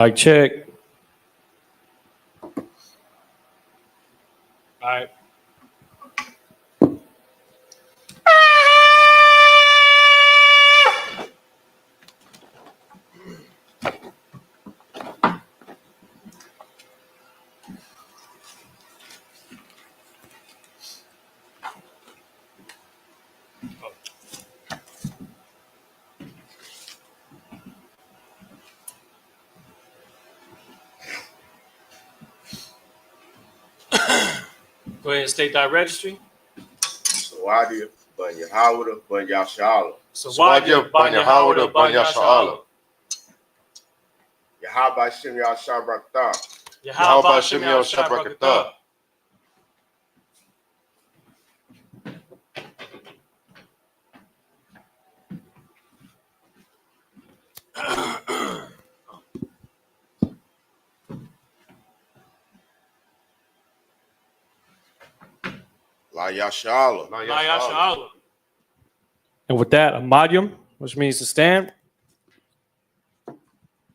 Like check. All right. Go ahead and state that registry. Sawadia, Banya Hawada, Banya Shala. Sawadia, Banya Hawada, Banya Shala. Yahaba Shem Yahshua Barakatah. Yahaba Shem Yahshua Barakatah. La Yashala. And with that, a madium, which means to stand.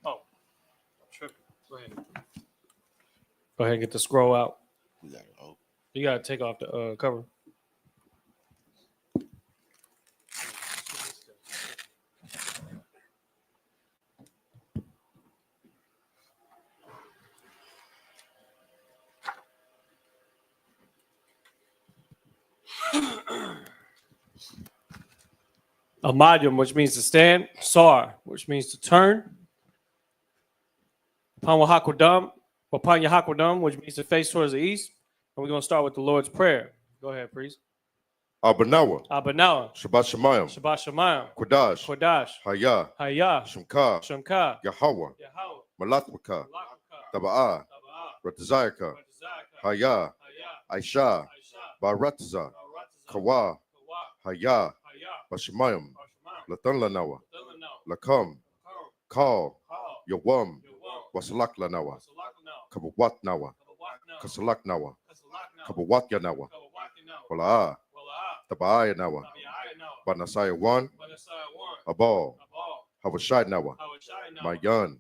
Oh, tripping. Go ahead. Go ahead and get the scroll out. You got to take off the cover. A madium, which means to stand. Sar, which means to turn. Upon Yahakwadam, which means to face towards the east. And we're going to start with the Lord's Prayer. Go ahead, priest. Abanawa, Abanawa, Shabbat Shemayim, Shabbat Shemayim, Kodash, Kodash, Hayah, Hayah, Shemka, Shemka, Yahweh, Yahweh, Malatwaka, Malakaka, Taba'ah, Taba'ah, Ratazayaka, Ratazaka, Hayah, Hayah, Aisha, Aisha, Barataza, Baratza, Kawa, Kawa, Hayah, Hayah, Bashemayim, Bashamayim, Latan Lanawa, Dalanao, Lakam, Kau, Kal, Kau, Yawam, Yawam, Wasalak Lanawa, Wasalaknao, Kabawat Nawa, Kabawaknao, Kasalak Nawa, Kasalaknao, Kabawat Yanawa, Kawawaknao, Walaa, Walaa, Taba'ah Nawa, Tabi'ayanao, Banasaya 1, Banasaya 1, Abal, Abal, Hawashai Nawa, Hawashayanao, Mayan, Mayan,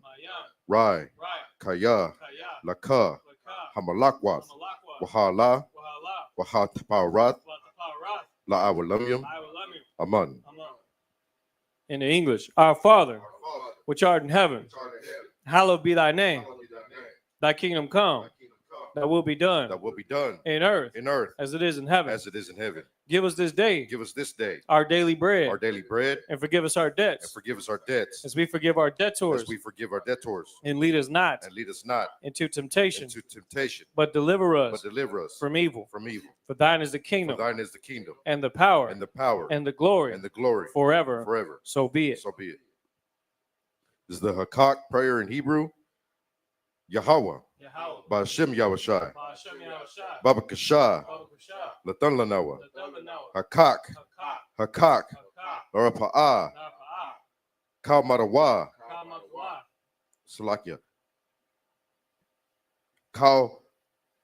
Rai, Rai, Kaya, Kaya, Laka, Laka, Hamalakwat, Hamalakwa, Wahala, Wahala, Wahataparat, Wataparat, La'awalamyam, Iwalamim, Aman. Aman. In the English, Our Father, which art in heaven, hallowed be thy name. Thy kingdom come, thy will be done That will be done in earth in earth as it is in heaven. as it is in heaven. Give us this day Give us this day our daily bread, our daily bread, and forgive us our and debts forgive us our debts as we forgive our debtors, as we forgive our debtors, and lead us not and lead us not into temptation, into temptation, but deliver us but deliver us from evil. from evil. For thine is the For kingdom, thine is the kingdom, and the power, and the power, and the glory, and the glory forever. forever. So be it. So be it. This is the Hakak prayer in Hebrew. Yahweh, Yahweh, Ba'ashem Yahushai, Ba'ashem Yahushua, Baba Kasha, Babakasha, Latan Lanawa, Ladalanao, Hakak, Hakak, Hakak, Hakak, Arapa'ah, Napa'ah, Kal Marawa, Kamakwa, Salakia, Kal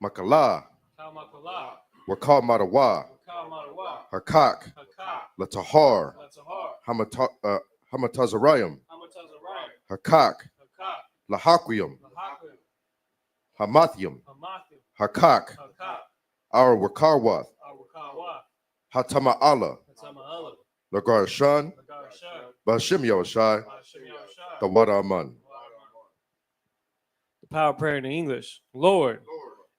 Makala, Kamakala, Wakal Marawa, Kamarawa, Hakak, Hakak, Latahar, Latahar, Hamatazarayim, Hamatazarayim, Hakak, Hakak, Lahaquium, Lahakim, Hamathium, Hamathim, Hakak, Hakak, Arawakarwath, Awakawa, Hatama'ala, Hatama'ala, Lagarshan, Lagarshah, Ba'ashem Yahushai, Ba'ashem Yahushua. Tawada Aman. The power of prayer in English. Lord,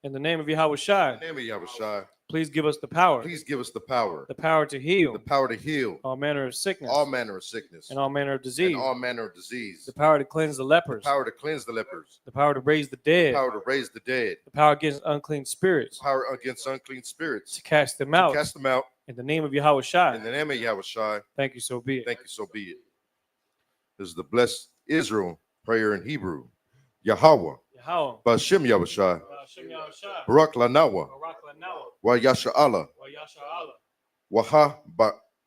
in the name of Yahweh Shai, In the name of Yahushai, please give us the power please give us the power to heal to heal all manner of sickness all manner of sickness and all manner of disease, and all manner of disease, the power to cleanse the lepers, the power to cleanse the lepers, the power to raise the the dead, power to raise the dead, the power against unclean spirits, power against unclean spirits, to cast them to out cast them out. in the name of Yahweh Shai. In the name of Yahushai, Thank you, so be it. thank you, so be it. This is the blessed Israel prayer in Hebrew. Yahweh, Yahweh, Ba'ashem Yahushai, Ba'ashem Yahushua, Barak Lanawa, Barak Lanawa, Wa Yasha Allah, Wa Yasha Allah, Waha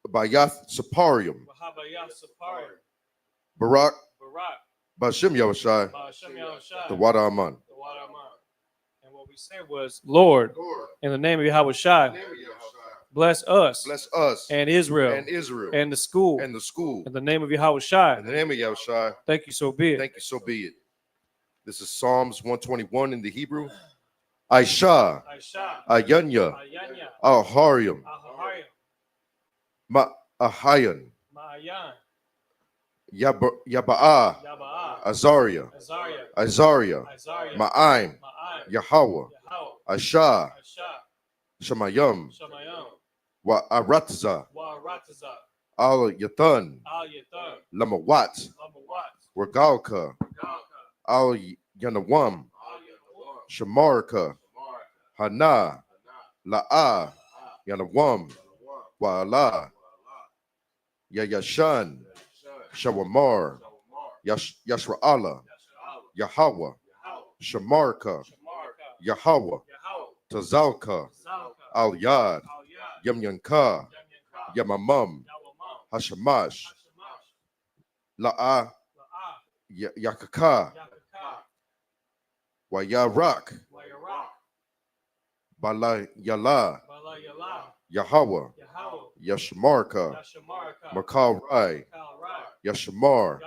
Bayath Saparium, Wahabaya Sapari, Barak Barak, Ba'ashem Yahushai, Ba'ashem Yahushua, the Wada Aman. the water of mine. And what we said was, Lord, in the name of Yahweh Shai, bless us Bless us and Israel and the school the school. in the name of Yahweh Shai. In the name of Yahushai, Thank you, so be it. thank you, so be it. This is Psalms 121 in the Hebrew. Aisha, Aisha, Ayanya, Ayanya, Al-Hariam, Ahariam, Ma'ahayan, Ma'ayan, Yaba'ah, Yaba'ah, Azariah, Azariah, Isaiah, Isaiah, Ma'aim, Ma'ai, Yahweh, Yahweh, Aisha, Aisha, Shemayim, Shamayim, Wa Aratza, Wa Rataza, Al Yathan, Al Yathar, Lamawat, Lamawat, Regalka, Galka, Al Yanawam, Al Yathar, Shamarka, Hana, La'ah, Yanawam, Wa'ala, Yayashan, Shawamar, Yashra'ala, Yahweh, Shamarka, Yahweh, Tazalka, Al Yad, Yamyanka, Yamamam, Hashamash, La'ah, Yakaka, Wayarak, Bala Yala, Yahweh, Yashmarka, Makal Rai, Yashamar,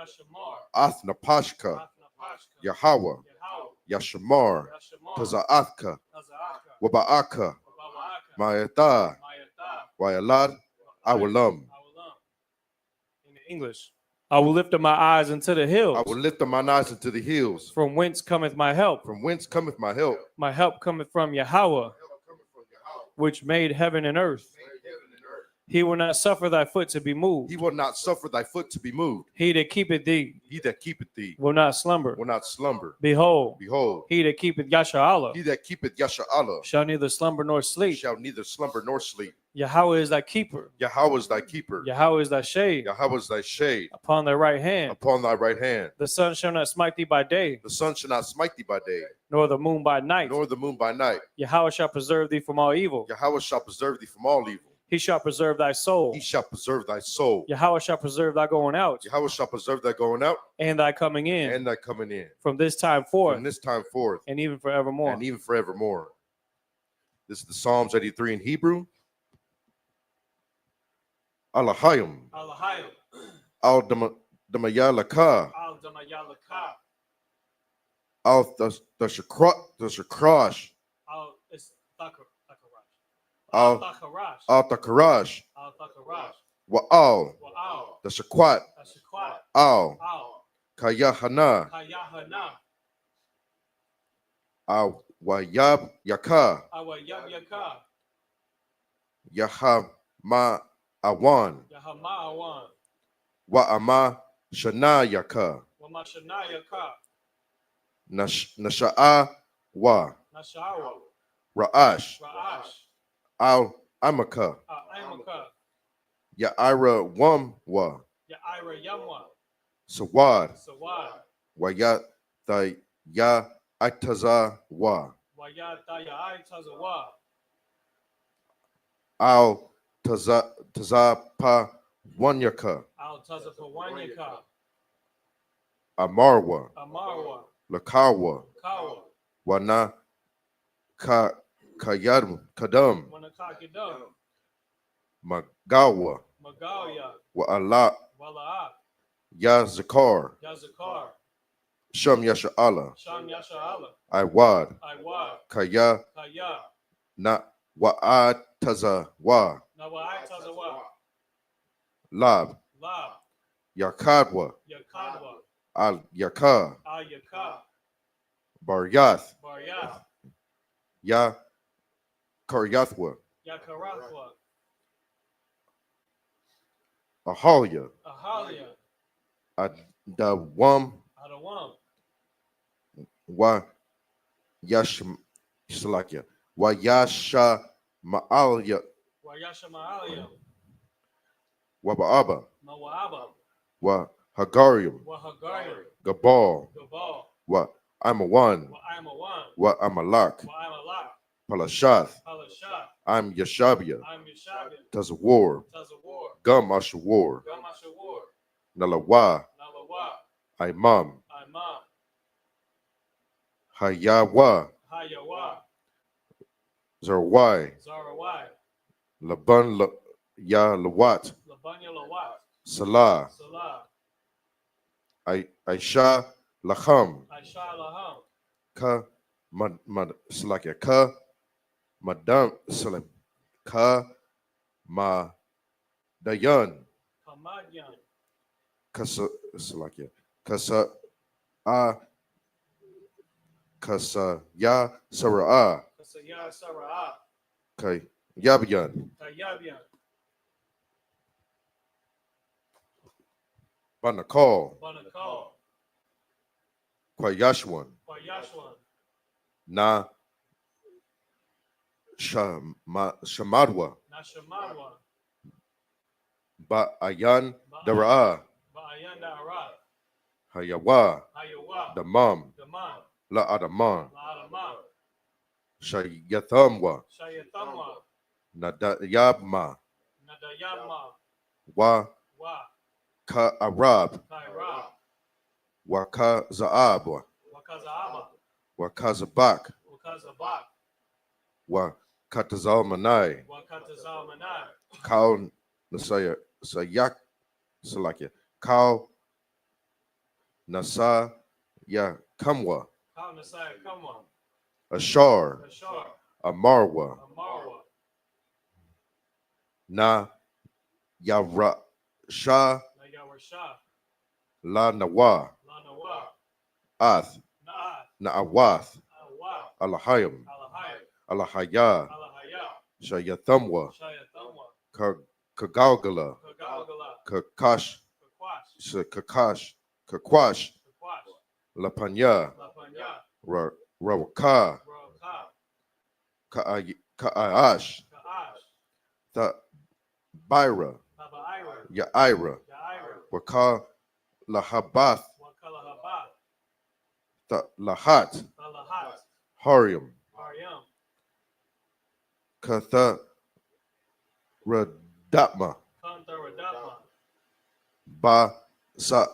Athnapashka, Yahweh, Yashamar, Tazaathka, Waba'aka, Mayata, Wayalad, Awalam. In English, I will lift up my eyes unto the I hills. will lift up mine eyes into the hills. From whence cometh my help? From whence cometh my help? My help cometh from Yahweh, which made heaven and earth. He will not suffer thy foot to be moved. He will not suffer thy foot to be moved. He that keepeth thee He that keepeth thee will not slumber. will not slumber. Behold, Behold, he that keepeth Yashar'Allah he that keepeth Yasha'Allah shall neither slumber nor sleep. shall neither slumber nor sleep. Yahweh is thy keeper. Yahweh is thy keeper. Yahweh is thy shade Yahweh is thy shade upon thy right hand. upon thy right hand. The sun shall not smite thee by day, The sun shall not smite thee by day, nor the moon by night. nor the moon by night. Yahweh shall preserve thee from all evil. Yahweh shall preserve thee from all evil. He shall preserve thy soul. He shall preserve thy soul. Yahweh shall preserve thy going out Yahweh shall preserve thy going out and thy coming in and thy coming in. from this time From forth this time forth and even forevermore. and even forevermore. This is the Psalms 83 in Hebrew. Alahayim, Alahayim, Al Damayalaka, Al Damayalaka, Al Thashakrash, Al Thakarash, Al Thakarash, Al Takarash, Al Thakarash, Wa'al, Wa'al, Dashakwat, Tashakwat, Al Al, Kayahana, Kayahana, Al Wayab Yaka, Awayam Yaka, Yahama Awan, Yahamawan, Wa'ama Shana Yaka, Wamashanayaka, Nasha'a Wa, Nashawa, Ra'ash, Ra'ash, Al Amaka, Amaka, Ya'ira Wam Wa, Ya'ira Yamwa, Sawad, Sawad, Wayat Tha Ya Ataza Wa, Wayataya Tazawa, Al Tazapa Wanyaka, Al Tazapawanyaka, Amarwa, Amarwa, Lakawa, Kawa, Wana Kayad Kadam, Wanakakidam, Magawa, Magalia, Wa'ala Wala'a, Ya Zakar, Yazakar, Sham Yasha'Allah, Sham Yasha'Allah, Iwad, Iwa, Kaya Kaya, Na Wa'at Taza Wa, Nawai Tazawa, Lab, Lab, Yakadwa, Yakadwa, Al Yaka, Al Yaka, Baryath, Baryath, Ya Karyathwa, Yakarathwa, Ahalia, Ahalia, Adawam, Adawam, Wa Salakia, Wa Yasha Ma'alia, Wayashamaalia, Wa Ba'aba, Mawaba, Wa Hagarium, Wahagari, Gabal, Gabal, Wa Amawan, Wa'amawan, Wa Amalak, Wa'amalak, Palashath, Palashat, I'm Yashabia, I'm Yashabin, Tazawar, Tazawar, Gum Ashawar, Gamashawar, Nalawa, Nalawa, Imam, Imam, Hayawa, Hayawa, Zarwai, Zarawai, Laban Ya Lawat, Labanya Lawat, Salah, Salah, Aisha Lacham. Ashalaham. Ka Salakia. Ka Madam Salam. Ka Ma Dayan. Kamadyan. Kasa Salakia. Kasa A Kasa Ya Sara Kasaya Sarah. Kay Yabiyan. Kayabyan. Banakal. Banakal. Kwayashwan. Kwayashwan. Na Shamadwa. Nashamadwa. Ba Ayan Dara Ba'ayanda Arad. Hayawa Hayawa. Damam Daman. La Adaman La'adamam. Shayathamwa Shayathamwa. Nadayabma Nadayama. Wa Wa. Ka Arab Kairab. Wa Ka Zaab Wakazaaba. Wa Kazabak Wakazabak. Wa Katazalmanai Wakatazalmanai. Kal Nasaya Sayak Salakia Kal Nasa Ya Kamwa Kal Nasai Kamwa. Ashar Ashar. Amarwa Amarwa. Na Yara Shah Nayawarsha. La Nawa Lanawa. Ath Na'at. Na'awath Awa. Alahayim Alahai. Alahaya Alahaya. Shayathamwa Shayathamwa. Kagalgala Kagalgala. Kakash Kakwash. Kakash Kakwash Kakwash. Lapanya Lapanya. Rawaka Rawka. Kaash Ka'ash. Tha Byra Tabaira. Yaira Yaira. Waka Lahabath Wakalahabat. Tha Lahat Talahat. Harium Aryam. Katha Radatma Kantaradapma. Ba Sa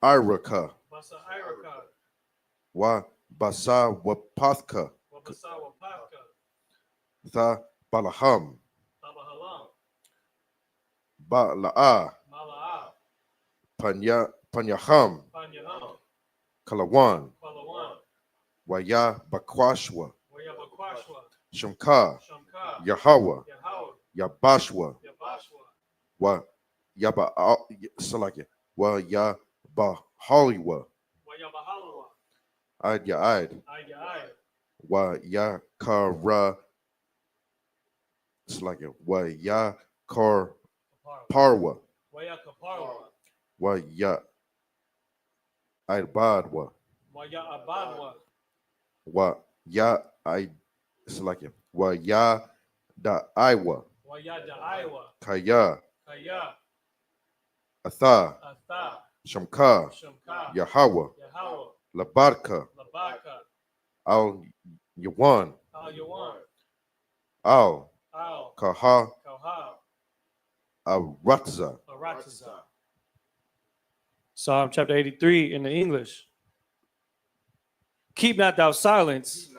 Iraka Basa Iraka. Wa Basa Wapathka Wabasawa Paka. Tha Balaham Tabahalam. Ba La'a Mala'a. Panyaham Panyaham. Kalawan Palawan. Waya Bakwashwa Wayabakwashwa. Shamka Shamka. Yahawa Yahawa. Yabashwa Yabashwa. Wa Yaba Salakia Wa Yabahaliwa Wayabahalwa. Id Yaid Ayai. Wa Yakara Salakia Wa Yakar Parwa Wayakaparwa. Wa Ya Idbadwa Wayabadwa. Wa Ya I Salakia Wa Ya Da Iwa Wayada Iowa. Kaya Kaya. Atha Atha. Shamka Shamka. Yahawa Yahawa. Labarka Labaka. Al Yawan Al Yawan. Al Al. Kaha Kauha. Aratza. Arataza. Psalm chapter 83 in the English. Keep not thou silence,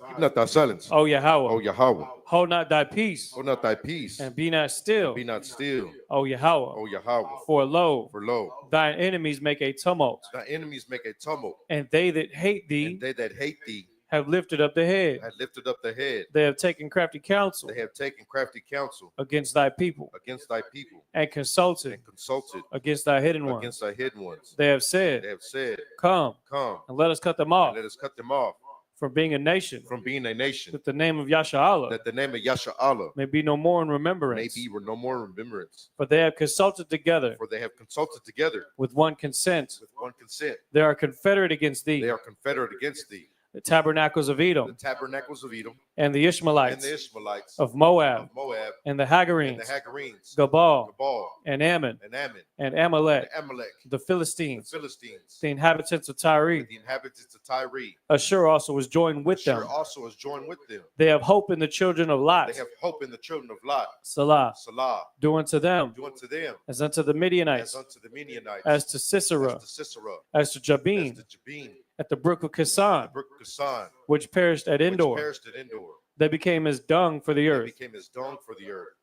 Keep not thy silence, O Yahweh. O Yahweh. Hold not thy peace, Hold not thy peace, and be not still, be not still, O Yahweh. O Yahweh. For lo, For lo, thine enemies make a tumult, thy enemies make a tumult, and they that hate thee and they that hate thee have lifted up the head. had lifted up the head. They have taken crafty counsel They have taken crafty counsel against thy people, against thy people, and consulted and consulted against thy hidden ones. against thy hidden ones. They have They said, have said, Come, Come, and let us cut them and off let us cut them off from being a nation, from being a nation, that the name of Yasha that the name of Yasha Allah may be no more in may remembrance. be no more remembrance. For they have consulted together For they have consulted together with one consent. with one consent. They are confederate against They thee, are confederate against thee, the tabernacles of the Edom, tabernacles of Edom, and the and Ishmaelites, the Ishmaelites, of Moab, of Moab, and the and the Hagarenes, Hagarenes, Gabal, Gabal, and Ammon, and Ammon, and and Amalek, Amalek, the the Philistines, Philistines, the inhabitants of Tyre. with the inhabitants of Tyre. Ashur also was joined with Ashur them. also is joined with them. They have hope in the children of Lot. They have hope in the children of Lot. Salah. Salah, Do unto them do unto them as unto the as Midianites, unto the Midianites, as to Sisera, as to Sisera, as to as Jabin, to Jabin, at the brook of the Kisan, brook of Kasan, which perished at which Endor. perished at Endor. They became as dung for the They earth. became as dung for the earth.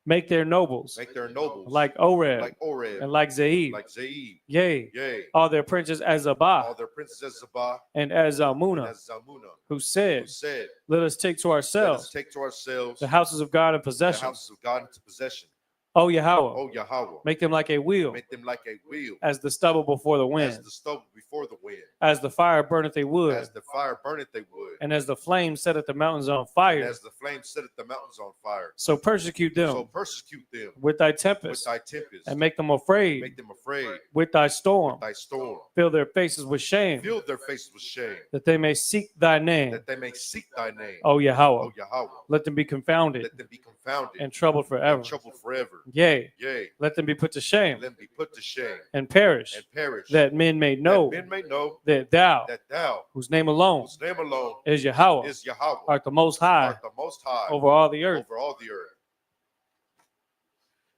Make their nobles Make their nobles like Oreb like Oreb, and like Zeeb. like Zeeb. Yea, Yea, all their princes as all Zabah their princes as Zabah and as and Zalmunna, as Zalmunna, who who said, said, let us take to let us ourselves take to ourselves the houses of God in the possession. houses of God into possession. O Yahweh, O Yahweh, make them like a wheel, make them like a wheel, as the stubble before the as wind, the stubble before the wind, as the fire burneth a wood, as the fire burneth they wood, and as the flame setteth the mountains on and fire. as the flame setteth the mountains on fire. So persecute them So persecute them with thy with tempest, thy tempest, and make them afraid make them afraid with thy storm. with thy storm. Fill their faces with shame, Fill their faces with shame, that they may seek thy name, that they may seek thy name. O Yahweh. O Yahweh, Let them be confounded let them be confounded and troubled forever. and troubled forever. Yea, Yea, let them be put to shame let them be put to shame and perish, and perish, that men may know that men may know that thou, that thou, whose name alone whose name alone is Yahweh, is Yahweh, art the most high art the most high over all the earth. over all the earth.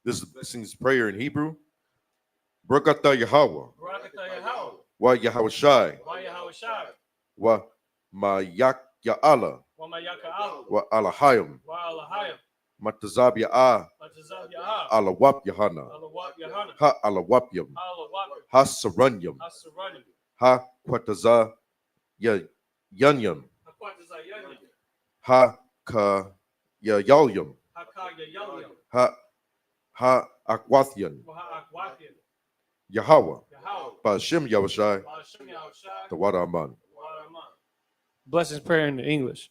This is the blessings prayer in Hebrew. Barakatah Yahweh, wa Yahweh Shai, wa Mayak Ya'ala, wa Alahayim, Matazab Ya'ah, Alawap Yahana, Ha Alawapyam, Ha Saranyam, Ha Quataza Yanyam, Ha Ka Yayalyam, Ha Akwathian, Yahweh, Ba'ashem Yahushai, Tawada Aman. Blessings prayer in English.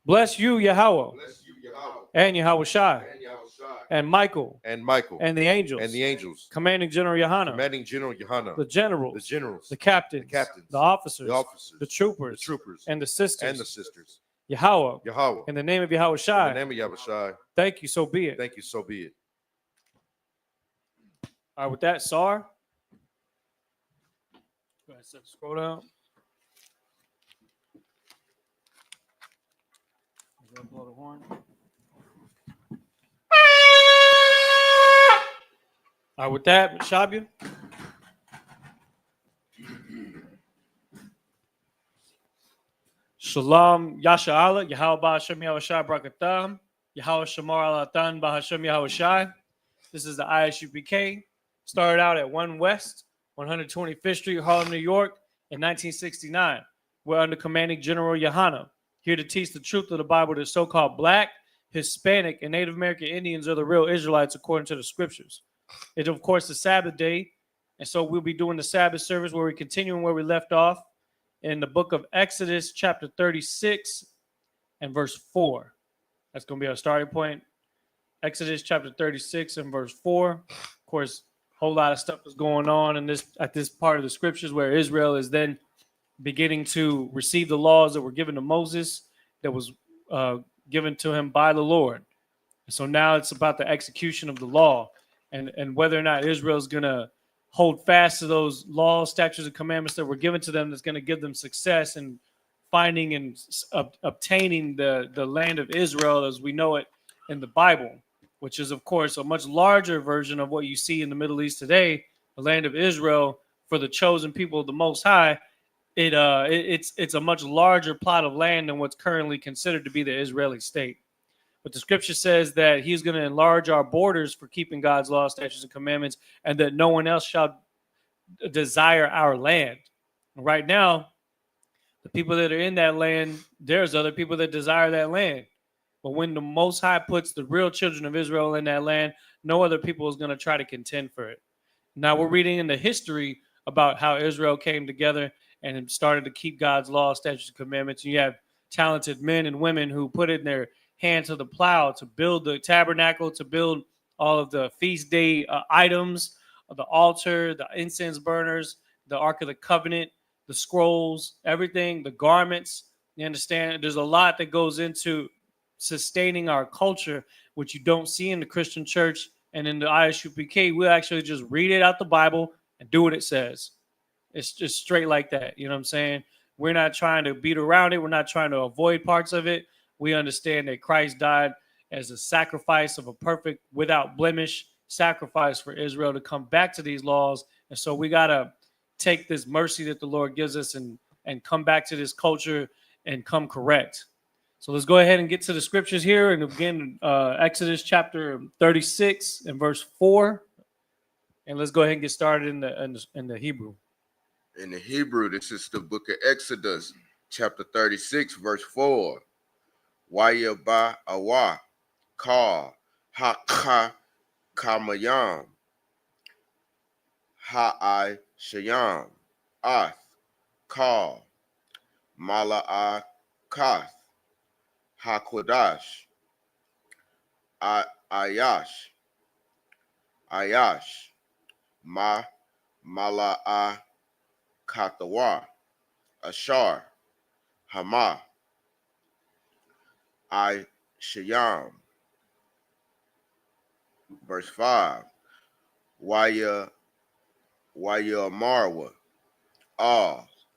Bless you, Yahweh, Bless you, Yahweh, and Yahweh Shai, and Yahushai, and Michael, and Michael, and the angels, and the angels, commanding General Yohanan, commanding General Yohanan, the generals, the generals, the captains, the captains, the officers, the officers, the troopers, and the sisters, the sisters. Yahweh, Yahweh, in the name of Yahweh in the Shai, name of Yahushai, thank you, so be it. thank you, so be it. All right, with that, Sar. Go ahead, scroll down. Blow the horn. All right, with that, Shabu. Shalom, Yasha Allah, Yahweh Ba'ashem Yahweh Shai Brakatam, Yahweh Shamar Alatan Ba'ashem Yahweh Shai. This is the ISUPK. Started out at 1 West, 125th Street, Harlem, New York, in 1969. We're under commanding General Yohanan, here to teach the truth of the Bible to so-called Black, Hispanic, and Native American Indians are the real Israelites according to the scriptures. It's, of course, the Sabbath day, and so we'll be doing the Sabbath service where we're continuing where we left off in the book of Exodus, chapter 36 and verse 4. That's going to be our starting point. Exodus chapter 36 and verse 4. Of course, a whole lot of stuff is going on in this at this part of the scriptures where Israel is then beginning to receive the laws that were given to Moses, that was given to him by the Lord. And so now it's about the execution of the law and whether or not Israel is going to hold fast to those laws, statutes, and commandments that were given to them that's going to give them success in finding and obtaining the land of Israel as we know it in the Bible, which is, of course, a much larger version of what you see in the Middle East today, the land of Israel for the chosen people of the Most High. It's a much larger plot of land than what's currently considered to be the Israeli state. But the scripture says that he's going to enlarge our borders for keeping God's laws, statutes, and commandments, and that no one else shall desire our land. Right now, the people that are in that land, there's other people that desire that land. But when the Most High puts the real children of Israel in that land, no other people is going to try to contend for it. Now we're reading in the history about how Israel came together and started to keep God's law, statutes, and commandments. You have talented men and women who put in their hand to the plow to build the tabernacle, to build all of the feast day items, the altar, the incense burners, the Ark of the Covenant, the scrolls, everything, the garments. You understand? There's a lot that goes into sustaining our culture, which you don't see in the Christian church and in the ISUPK. We actually just read it out the Bible and do what it says. It's just straight like that. You know what I'm saying? We're not trying to beat around it. We're not trying to avoid parts of it. We understand that Christ died as a sacrifice of a perfect, without blemish sacrifice for Israel to come back to these laws. And so we got to take this mercy that the Lord gives us and come back to this culture and come correct. So let's go ahead and get to the scriptures here and begin Exodus chapter 36 and verse 4. And let's go ahead and get started in the Hebrew. In the Hebrew, this is the book of Exodus, chapter 36, verse 4. Waya ba awa, ka, ha kamayam, ha shayam, ath, ka, mala kath, ha kodash, ayash, mala katawa, ashar, hama, shayam. Verse 5. Waya marwa,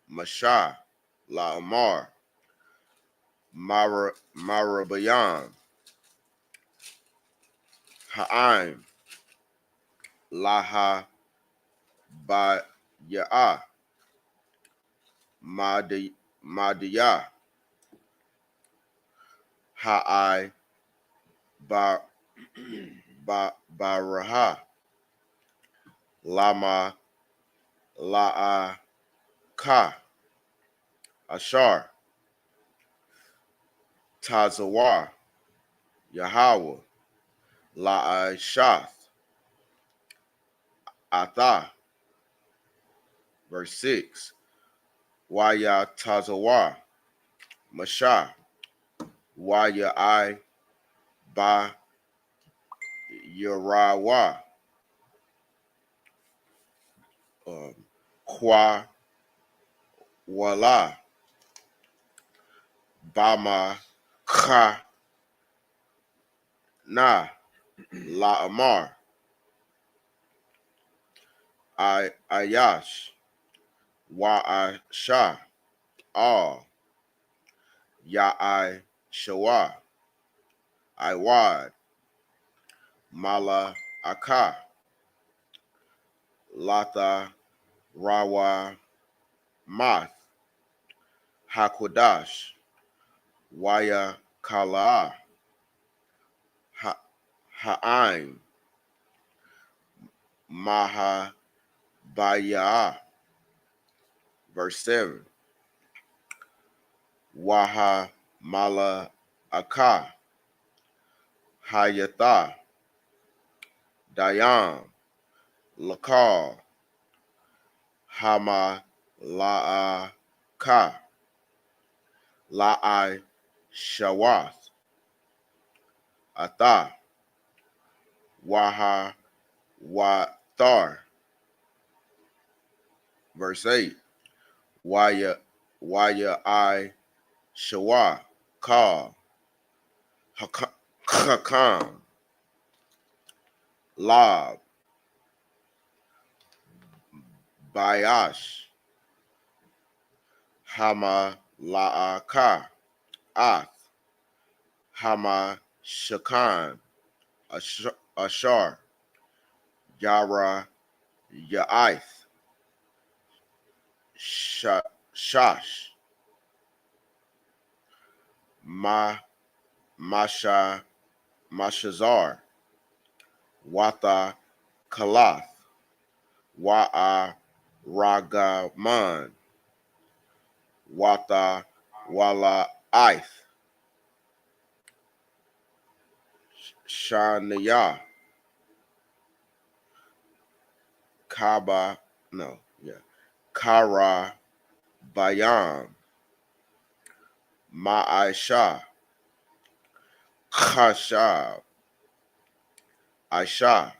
masha, la amar, marabayan, ha'aim, laha ba ya'a, madiyah, ha'ai ba baraha, lama la'a ka, ashar, tazawar, Yahweh, la'a shath, atha. Verse 6. Waya tazawar, masha, waya ba yarawa, kwa wala, bama ka na, la amar, ayash, wa sha, all, ya shawa, wad, mala aka, lata rawa math, hakodash, waya kala, ha'aim, maha baya. Verse 7. Waha mala aka, hayatha, dayam, lakal, hama la'a ka, la'i shawath, atha, waha wathar. Verse 8. Waya shawa, ka, hakam, lab, bayash, hama la'a ka, ath, hama shakan, ashar, yara ya'ith, shash, mashazar, watha kalath, wa'a ragaman, watha wala ith, shaniyah, kara bayam, ma'aisha, kasha, aisha,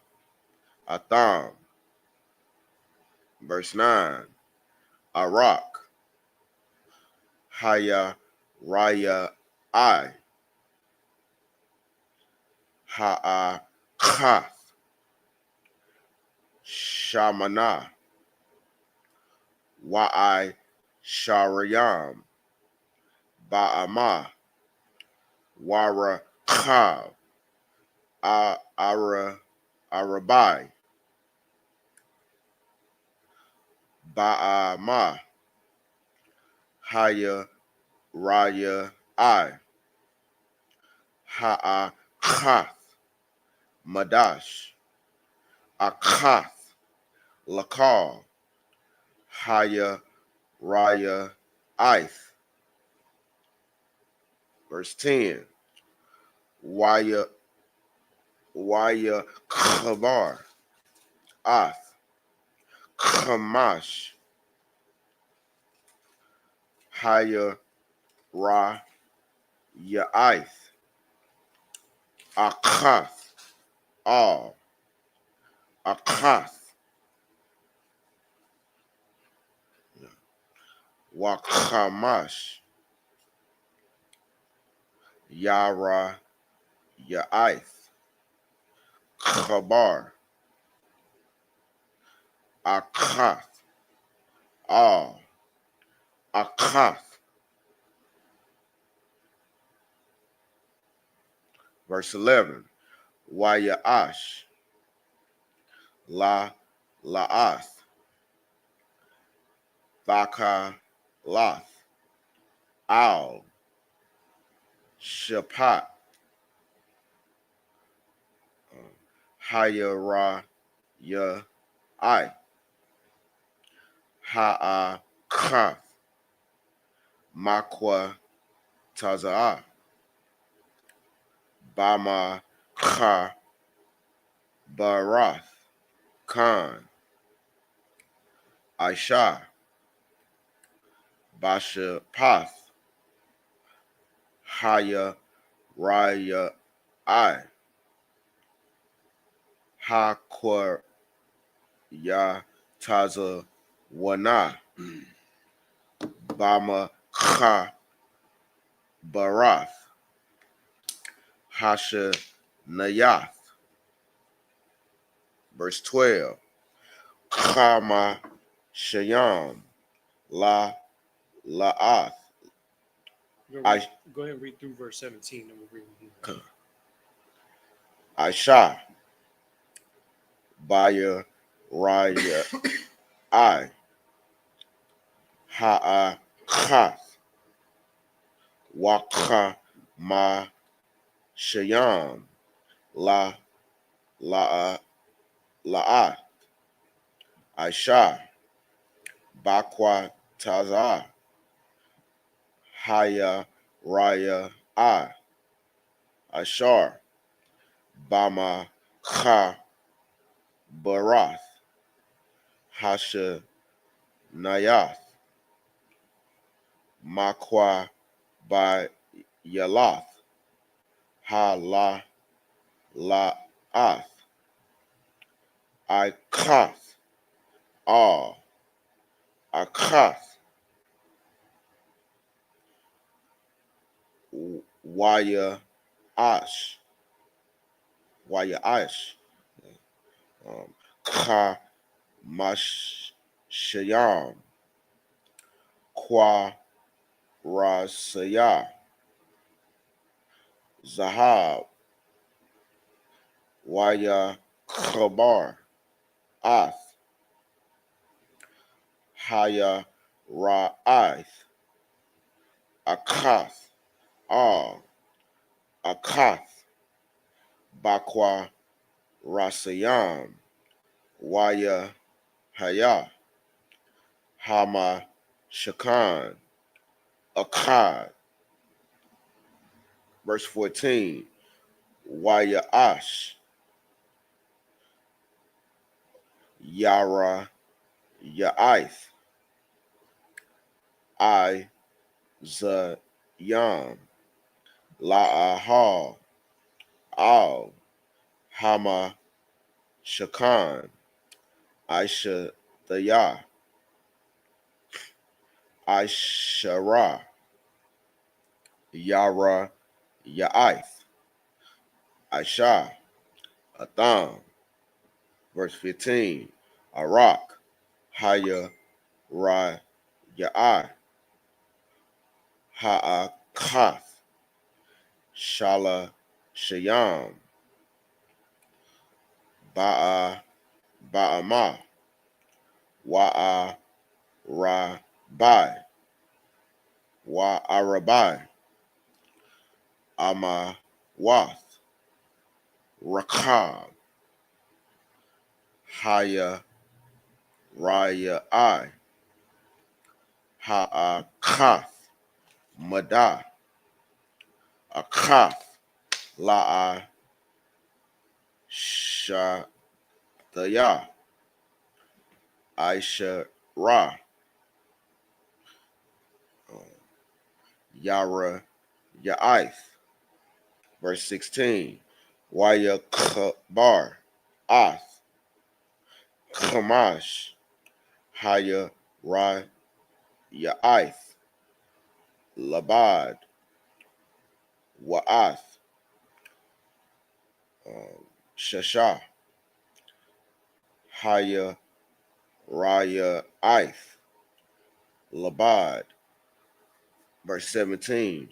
atham. Verse 9. Arak, haya raya ha'a kath, shamana, wa'i sharayam, ba'ama, wara kav, arabai, ba'ama, haya raya Ha'akath, Madash, Akath, Lakal, Haya, Raya, Ith. Verse 10. Waya, Kabar, Ath, Kamash, Haya, Ra, Ya'ith, Akath, Al, Akath, Wakamash, Yara, Ya'ith, Kabar, Akath, Al, Akath. Verse 11. Wayaash, La'ath, Thaka, Lath, Al, Shapat, Hayara, Ya, I, Ha'akath, Makwa, Taza'ah, Bama, Ka, Barath, Khan, Aisha, Basha, Path, Haya, Raya, I, Hakwa, Ya, Taza, Wana, Bama, Ka, Barath, Hasha, Nayath. Verse 12. Kama, Shayam, La'ath. Go I, ahead and read through verse 17, and we'll read. Aisha, Baya, Raya, I, Ha'akath, Waka, Ma, Shayam, La'ath, Aisha, Bakwa, Taza, Haya, Raya, I, Ashar, Bama, Ka, Barath, Hasha, Nayath, Makwa, by Yalath, La'ath, Ikath, Akath, Waya Ash, Ka Mashayam, Kwa Rasaya, Zahab, Waya Kabar, Ath, Haya Ra'ath, Akath, Akath, Bakwa Rasayam, Waya Haya, Hama Shakan, Akkad. Verse 14. Waya Ash, Yara Ya'ith, I Zayam, La'ahal, Al, Hama Shakan, Aisha Daya, Aishara, Yara Ya'ith, Aisha, Atham. Verse 15. Arak, Haya Ra Ya'i, Ha'akath, Shala Shayam, Ba'ama, Wa'a Rabai, Wa'arabai, Ama Wath, Rakab, Haya, Raya, I, Ha'akath, Madah, Akath, La'a, Shataya, Aisha, Ra, Yara, Ya'ith. Verse 16. Waya Kabar, Ath, Kamash, Haya, Ra, Ya'ith, Labad, Wa'ath, Shasha, Haya, Raya, Ith, Labad. Verse 17.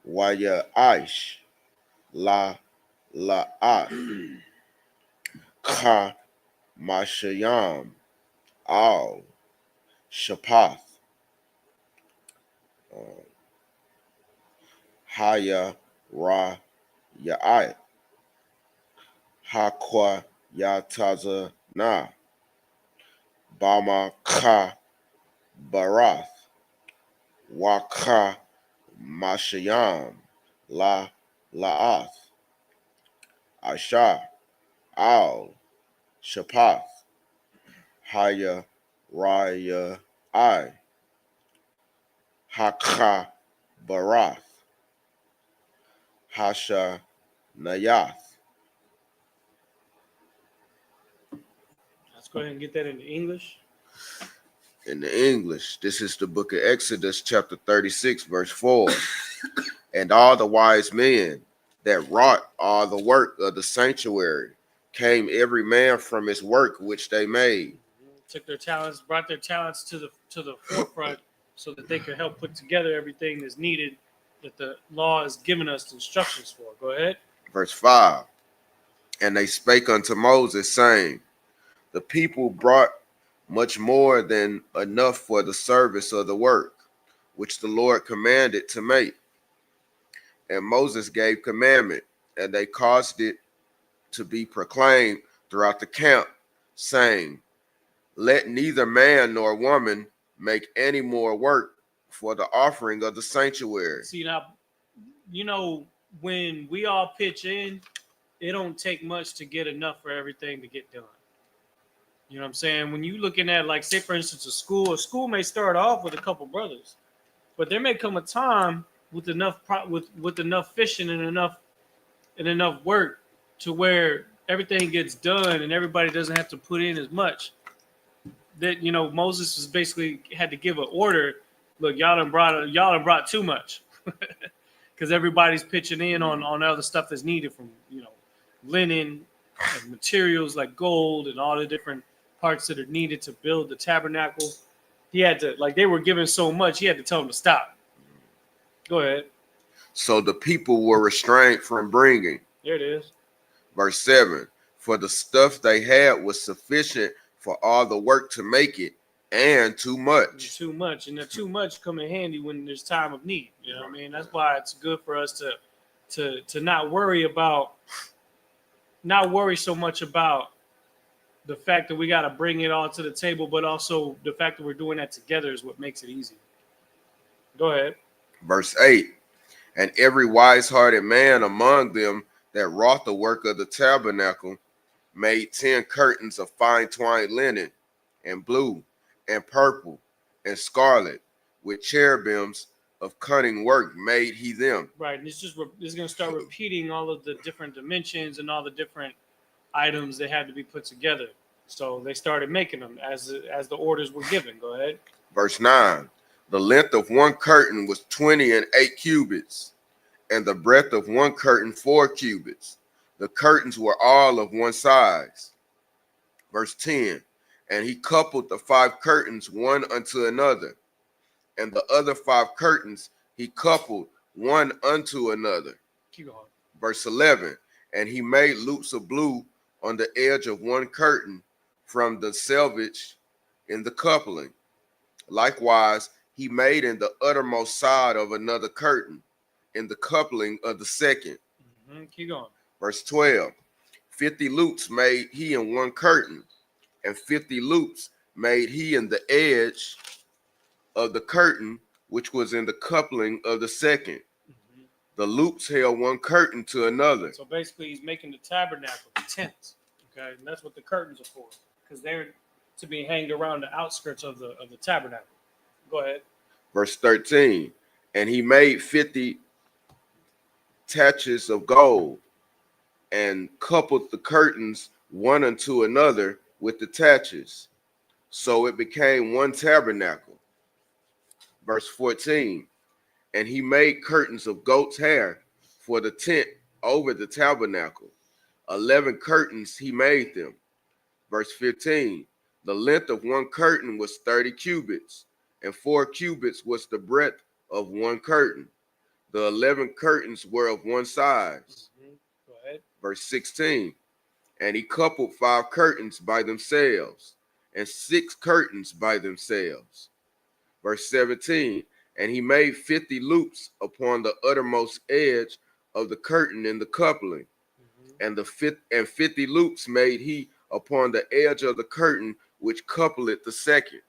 Waya Aish, La'ath, Ka, Mashayam, Al, Shapath, Haya, Ra, Ya'ith, Hakwa, Yataza, Na, Bama, Ka, Barath, Waka, Mashayam, La'ath, Asha, Al, Shapath, Haya, Raya, I, Haka, Barath, Hasha, Nayath. Let's go ahead and get that into English. In the English, this is the book of Exodus, chapter 36, verse 4. And all the wise men that wrought all the work of the sanctuary came every man from his work which they made. Took their talents, brought their talents to the forefront so that they could help put together everything that's needed that the law has given us instructions for. Go ahead. Verse 5. And they spake unto Moses, saying, the people brought much more than enough for the service of the work, which the Lord commanded to make. And Moses gave commandment, and they caused it to be proclaimed throughout the camp, saying, let neither man nor woman make any more work for the offering of the sanctuary. See, now, when we all pitch in, it don't take much to get enough for everything to get done. You know what I'm saying? When you looking at, like, say, for instance, a school may start off with a couple brothers, but there may come a time with enough with enough fishing and enough work to where everything gets done and everybody doesn't have to put in as much. That Moses was basically had to give an order. Look, y'all done brought too much, because everybody's pitching in on all the stuff that's needed, from linen and materials like gold and all the different parts that are needed to build the tabernacle. He had to, like, they were given so much, he had to tell them to stop. Go ahead. So the people were restrained from bringing. There it is. Verse 7. For the stuff they had was sufficient for all the work to make it, and too much. Too much. And the too much come in handy when there's time of need. You know what I mean? That's why it's good for us to not worry so much about the fact that we got to bring it all to the table, but also the fact that we're doing that together is what makes it easy. Go ahead. Verse 8. And every wise-hearted man among them that wrought the work of the tabernacle made 10 curtains of fine twined linen, and blue, and purple, and scarlet, with cherubims of cunning work made he them. Right, and it's going to start repeating all of the different dimensions and all the different items that had to be put together. So they started making them as the orders were given. Go ahead. Verse 9. The length of one curtain was 20 and 8 cubits, and the breadth of one curtain 4 cubits. The curtains were all of one size. Verse 10. And he coupled the 5 curtains one unto another, and the other 5 curtains he coupled one unto another. Keep going. Verse 11. And he made loops of blue on the edge of one curtain from the selvage in the coupling. Likewise, he made in the uttermost side of another curtain in the coupling of the second. Keep going. Verse 12. 50 loops made he in one curtain, and 50 loops made he in the edge of the curtain, which was in the coupling of the second. The loops held one curtain to another. So basically, he's making the tabernacle, the tent. Okay, and that's what the curtains are for, because they're to be hanged around the outskirts of the tabernacle. Go ahead. Verse 13. And he made 50 taches of gold, and coupled the curtains one unto another with the taches. So it became one tabernacle. Verse 14. And he made curtains of goat's hair for the tent over the tabernacle. 11 curtains he made them. Verse 15. The length of one curtain was 30 cubits, and 4 cubits was the breadth of one curtain. The 11 curtains were of one size. Go ahead. Verse 16. And he coupled 5 curtains by themselves, and 6 curtains by themselves. Verse 17. And he made 50 loops upon the uttermost edge of the curtain in the coupling, and 50 loops made he upon the edge of the curtain which coupled the second.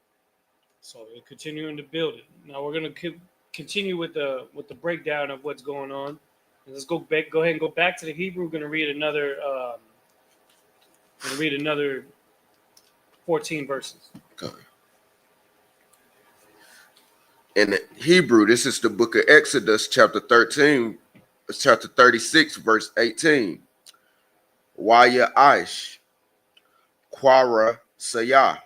So we're continuing to build it. Now we're going to continue with the breakdown of what's going on. And let's go back. Go ahead and go back to the Hebrew. We're going to read another 14 verses. Okay. In the Hebrew, this is the book of Exodus, chapter 36, verse 18. Waya Aish, Quara Sayah,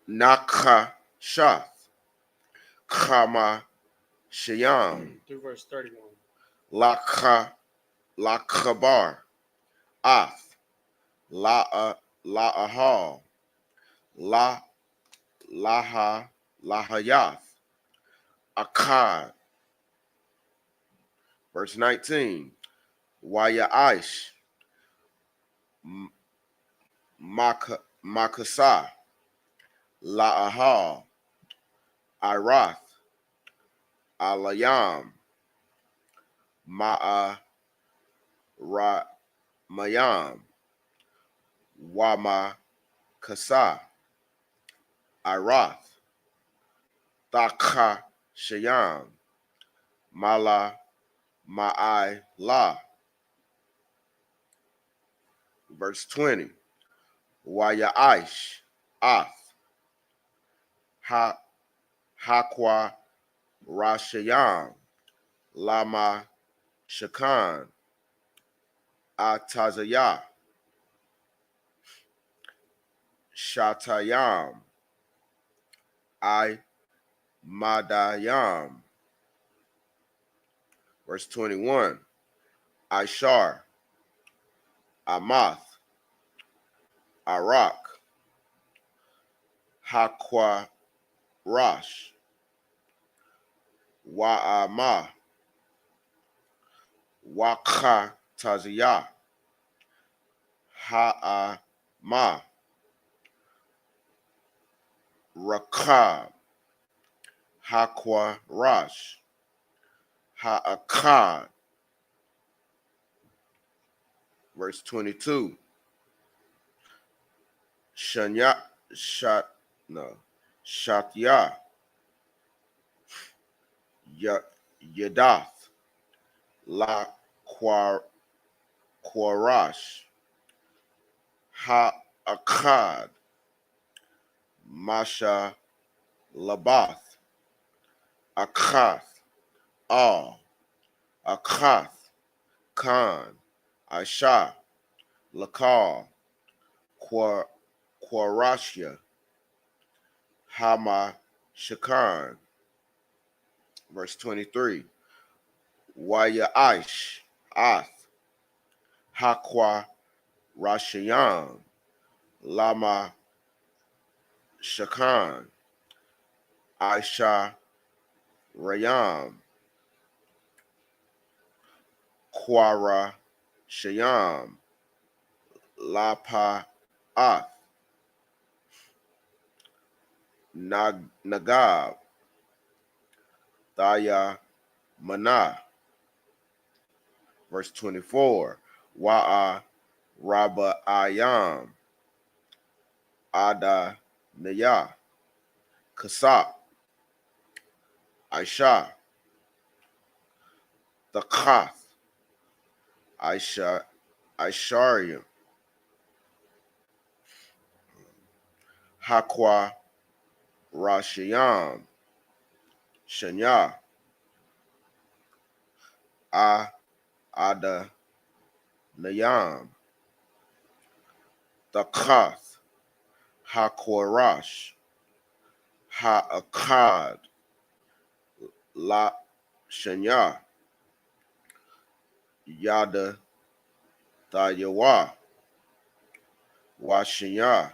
Nakha Shath, Kama Shayam, Through verse 31. Lakhabar, Ath, La'ahal, Lahayath, Akkad. Verse 19. Waya Aish, Makasah, La'ahal, Irath, Alayam, Mayam, Wama Kasa, Irath, Thakha Shayam, Mala Ma'ai La. Verse 20. Waya Aish, Ath, Hakwa Rashayam, Lama Shakan, Atazayah, Shatayam, I Madayam. Verse 21. Ishar, Amath, Arak, Hakwa Rash, Wa'ama, Wakha Taziyah, Ha'ama, Rakab, Hakwa Rash, Ha'akad. Verse 22. Shatya, Yadath, La Quarash, Ha'akad, Masha Labath, Akath, Al, Akath, Khan, Aisha, Lakal, Quarashia, Hama Shakan. Verse 23. Waya Aish, Ath, Hakwa Rashayam, Lama Shakan, Aisha Rayam, Quara Shayam, Lapa Ath, Nagab, Daya Mana, Verse 24. Wa'a Rabba Ayam Ada Naya Kasap Aisha Takath Aisha Aisharium Hakwa Rashiyam Shanya Ada Nayam Takath Hakwarash Ha'akad La Shanya Yada Dayawa Washanya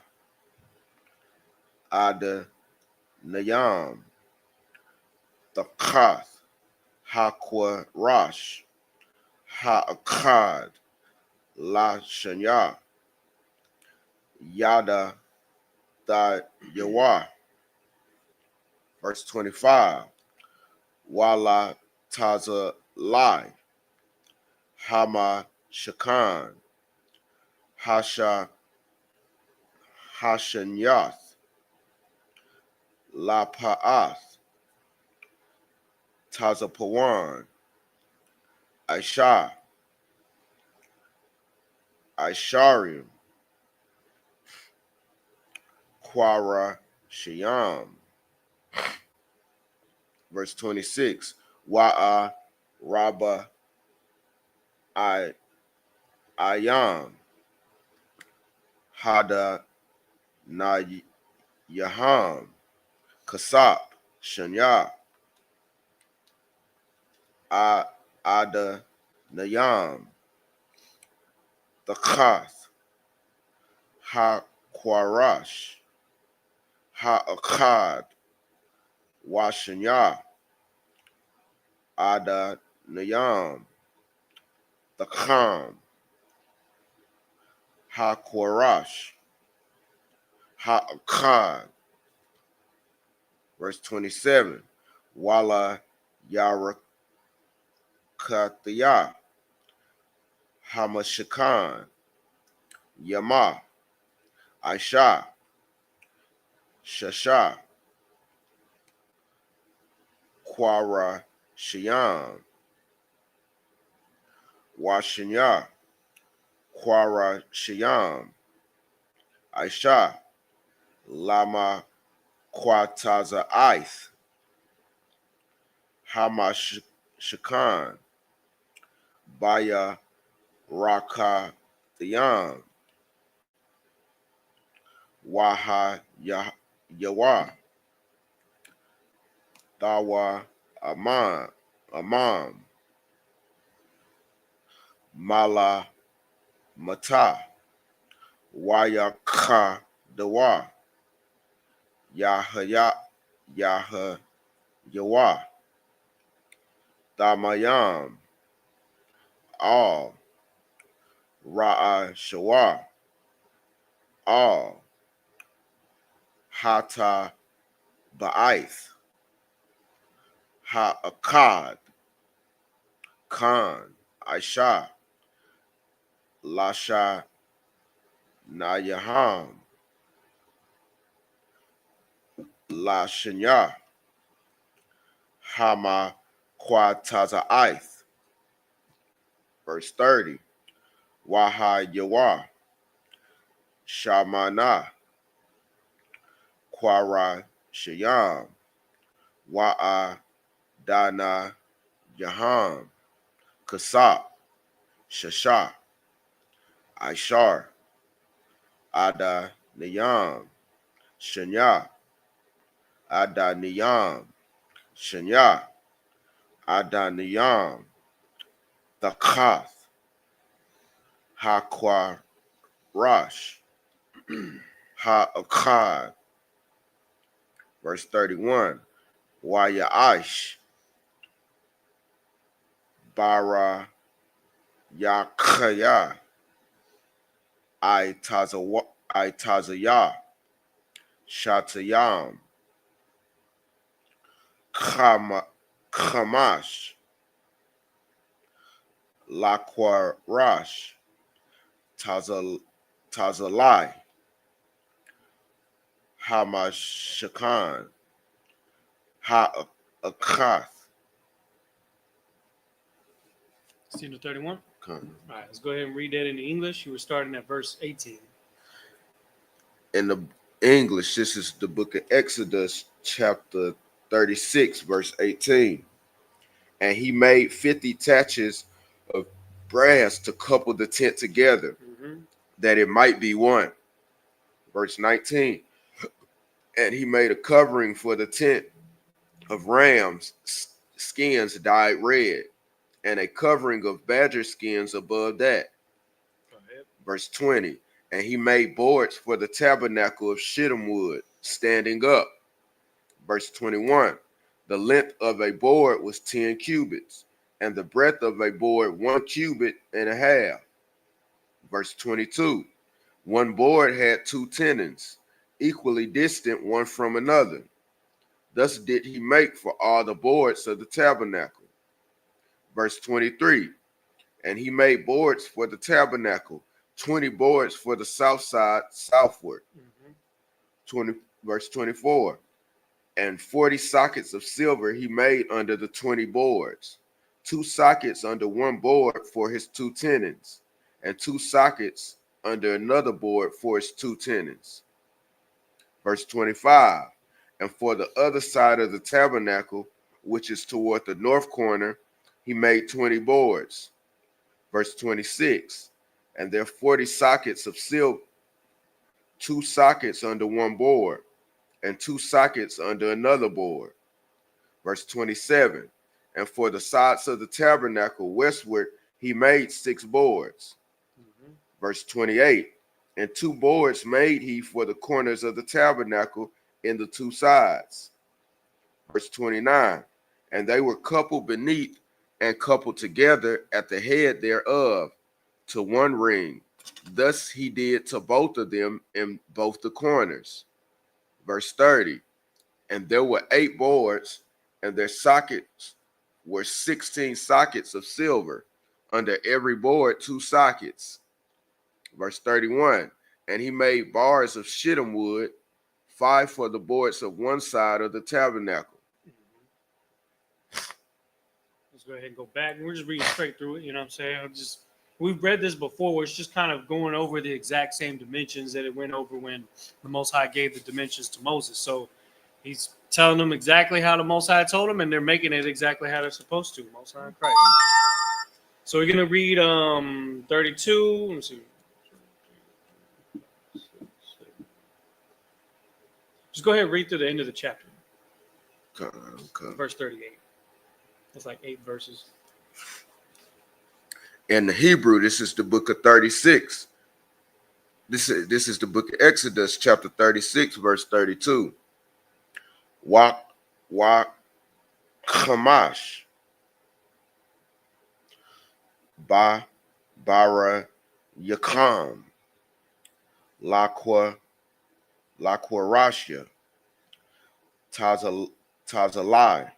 Ada Nayam Takath Hakwarash Ha'akad La Shanya Yada Dayawa. Verse 25. Wala Taza Lai Hama Shakan Hasha Hashanyath La Pa'ath Taza Pawan Aisha Aisharium Quara Shayam. Verse 26. Wa'a Rabba Ayam Hada Na Yaham Kasap Shanya Ada Nayam Takath Ha-Kwarash, Ha-Akkad, Washanya, Ada Nayam, Takam, Ha-Kwarash, Ha-Akkad. Verse 27, Wala Yarakataya, Hamashakan, Yama, Aisha, Shasha, Quara Shayam, Washanya, Quara Shayam, Aisha, Lama Quataza Ith, Hamashakan, Baya Raka Thayam, Waha Yawa, Dawa Amam, Mala Mata, Wayaka Dawa, Yahya Yaha Yawa, Damayam, All, Ra'a Shawa, All, Hata Ba'ith, Ha'akad, Khan, Aisha, Lasha Nayaham, La Shanya, Hama Quataza Ith. Verse 30. Waha Yawa, Shamana, Quara Shayam, Wa'a Dana Yaham, Kasap, Shasha, Aishar, Ada Niyam, Shanya, Ada Niyam, Shanya, Ada Niyam, Takath, Hakwarash, Ha'akad. Verse 31. Wayaish, Bara Yakaya, Itazaya, Shatayam, Kamash, Laquarash, Tazalai, Hamashakan, Ha'akath. 16 to 31. All right, let's go ahead and read that in English. You were starting at verse 18. In the English, this is the book of Exodus, chapter 36, verse 18. And he made 50 taches of brass to couple the tent together, that it might be one. Verse 19. And he made a covering for the tent of rams' skins dyed red, and a covering of badger skins above that. Go ahead. Verse 20. And he made boards for the tabernacle of shittim wood, standing up. Verse 21. The length of a board was 10 cubits, and the breadth of a board 1 cubit and a half. Verse 22. One board had 2 tenons, equally distant one from another. Thus did he make for all the boards of the tabernacle. Verse 23. And he made boards for the tabernacle, 20 boards for the south side southward. 20, verse 24. And 40 sockets of silver he made under the 20 boards, 2 sockets under one board for his 2 tenons, and 2 sockets under another board for his 2 tenons. Verse 25. And for the other side of the tabernacle, which is toward the north corner, he made 20 boards. Verse 26. And there are 40 sockets of silver, 2 sockets under one board, and 2 sockets under another board. Verse 27. And for the sides of the tabernacle westward, he made 6 boards. Verse 28. And 2 boards made he for the corners of the tabernacle in the 2 sides. Verse 29. And they were coupled beneath and coupled together at the head thereof to one ring. Thus he did to both of them in both the corners. Verse 30. And there were 8 boards, and their sockets were 16 sockets of silver, under every board 2 sockets. Verse 31. And he made bars of shittim wood, 5 for the boards of one side of the tabernacle. Let's go ahead and go back. We're just reading straight through it. You know what I'm saying? We've read this before. Where it's just kind of going over the exact same dimensions that it went over when the Most High gave the dimensions to Moses. So he's telling them exactly how the Most High told them, and they're making it exactly how they're supposed to. Most High in Christ. So we're gonna read 32. Let me see. Just go ahead and read through the end of the chapter. Okay. Verse 38. It's like 8 verses. In the Hebrew, this is the book of 36. This is the book of Exodus, chapter 36, verse 32. Wa Kamash Ba Bara Yakam Laquarashia Tazalai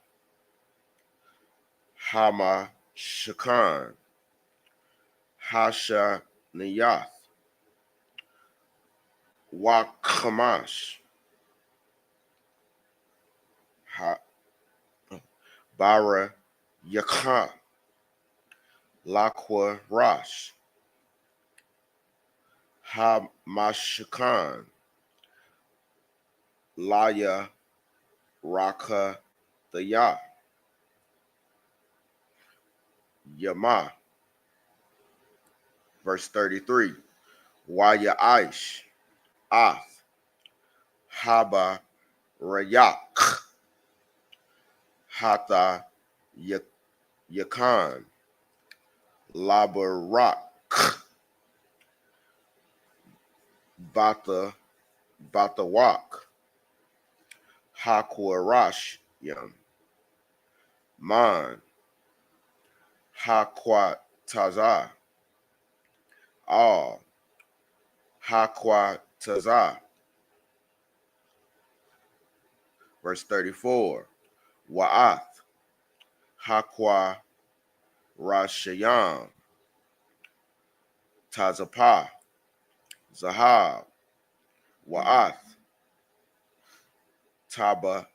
Hama Shakan Hasha Niyath Wakamash Bara Yakam Lakwa Rosh Hamashakan Laya Raka Daya Yama. Verse 33. Waya Aish Ath Haba Rayak Hata Yakan Labarak Batawak Hakwarash Yam Man Hakwat Tazah All Hakwat Tazah. Verse 34. Wa'ath Hakwa Rashayam Tazapah, Zahab, Wa'ath, Taba,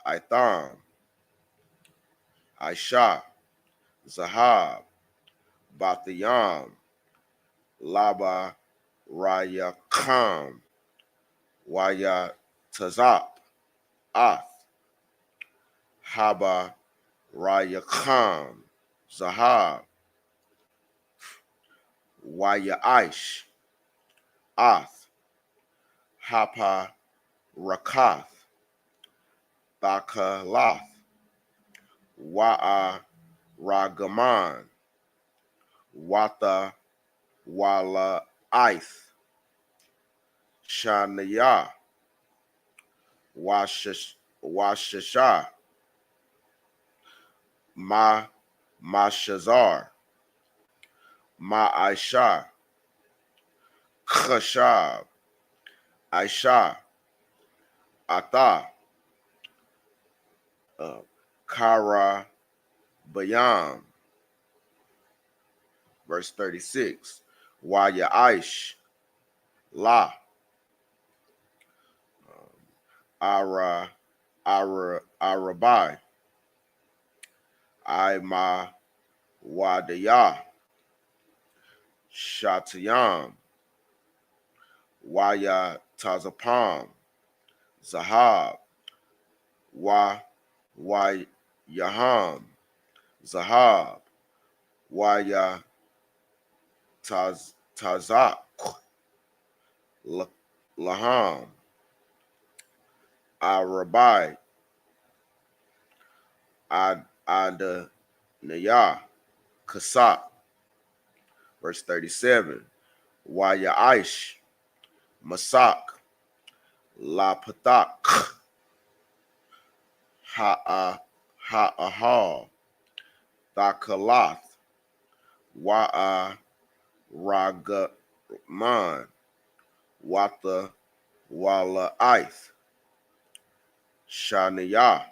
Itham, Aisha, Zahab, Bathayam, Laba, Rayakam, Waya Tazap, Ath, Haba, Rayakam, Zahab, Waya Aish, Ath, Hapa, Rakath, Bakalath, Wa'a, Ragaman, Wata, Wala, Ith, Shanaya, Washasha, Mashazar, Ma'aisha, Khashab, Aisha, Ata, Kara, Bayam, verse 36, Waya Aish, La, Arabai, Ima, Wadaya, Shatayam, Waya Tazapam, Zahab, Yaham, Zahab, Waya Tazak, Laham, Arabai, Adanaya, Kasak, verse 37, Waya Aish, Masak, La Patak, Ha'ahal, Thakalath, Wa'a Ragaman, Wata Wala Ith, Shaniyah,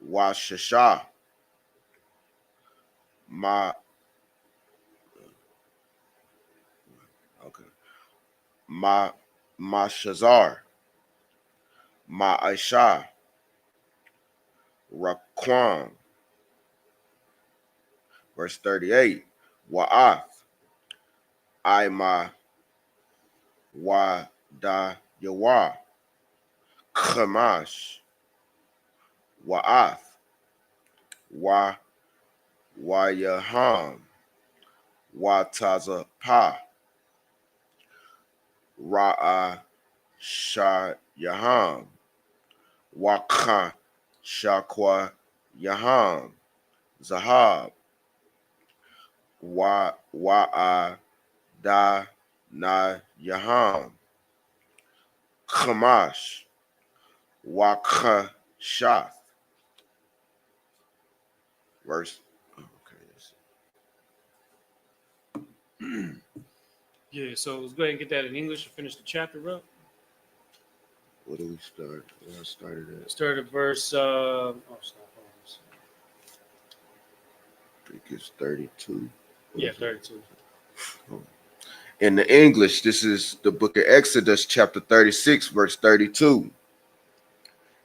Washasha, Ma okay, Mashazar, Ma'aisha, Raquam, verse 38, Wa'ath, Ima, Wada Yawa, Kamash, Wa'ath, Wayaham, Watazapah, Ra'a Shayaham, Waka Shakwa Yaham, Zahab, Wa'a Da Na Yaham, Kamash, Waka Shath. Verse. Okay. Yeah, so let's go ahead and get that in English and finish the chapter, bro. Where do we start? Where I started at? Start at verse. Stop. I think it's 32. Yeah, 32. In the English, this is the book of Exodus, chapter 36, verse 32.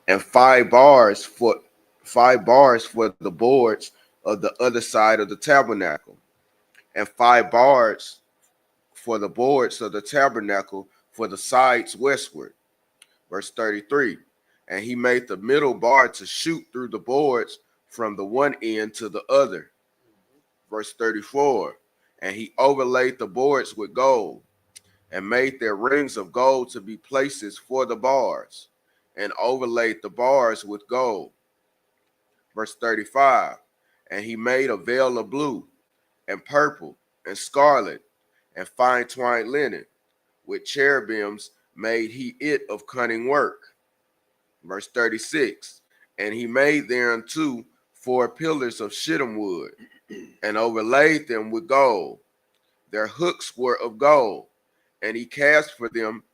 And 5 bars for the boards of the other side of the tabernacle, and 5 bars for the boards of the tabernacle for the sides westward. Verse 33. And he made the middle bar to shoot through the boards from the one end to the other. Verse 34. And he overlaid the boards with gold, and made their rings of gold to be places for the bars, and overlaid the bars with gold. Verse 35. And he made a veil of blue, and purple, and scarlet, and fine twined linen. With cherubims made he it of cunning work. Verse 36. And he made thereunto 4 pillars of shittim wood, and overlaid them with gold. Their hooks were of gold, and he cast for them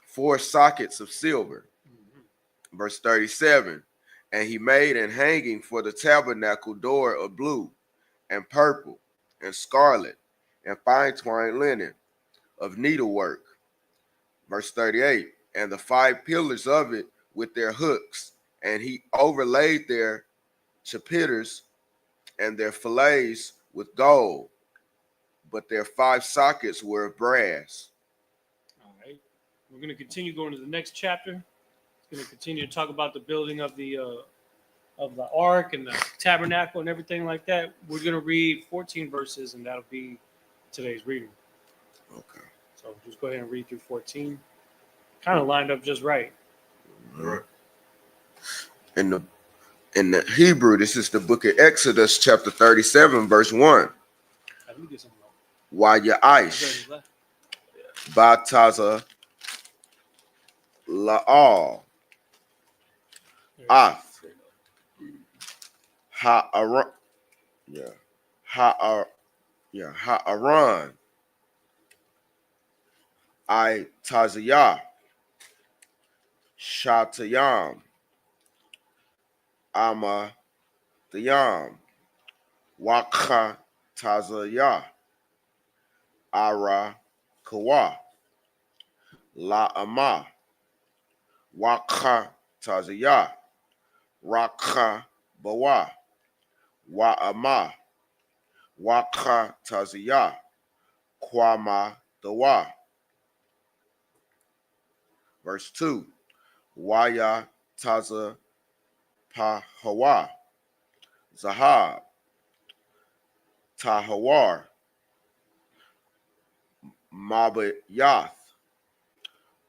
4 sockets of silver. Verse 37. And he made an hanging for the tabernacle door of blue, and purple, and scarlet, and fine twined linen of needlework. Verse 38, and the 5 pillars of it with their hooks, and he overlaid their chapiters and their fillets with gold, but their 5 sockets were of brass. All right. We're going to continue going to the next chapter. It's going to continue to talk about the building of the ark and the tabernacle and everything like that. We're going to read 14 verses, and that'll be today's reading. Okay. So just go ahead and read through 14. Kind of lined up just right. Right. In the Hebrew, this is the book of Exodus, chapter 37, verse 1. Let me get some more. Wayaish bataza la'al ath ha'aran ha'aran I taziyah shatayam ama dayam wakha tazayah ara kawa la ama wakha tazayah rakha bawa wa ama wakha tazayah kwama dawa. Verse 2, Waya Taza Pahawa Zahab Tahawar Mabayath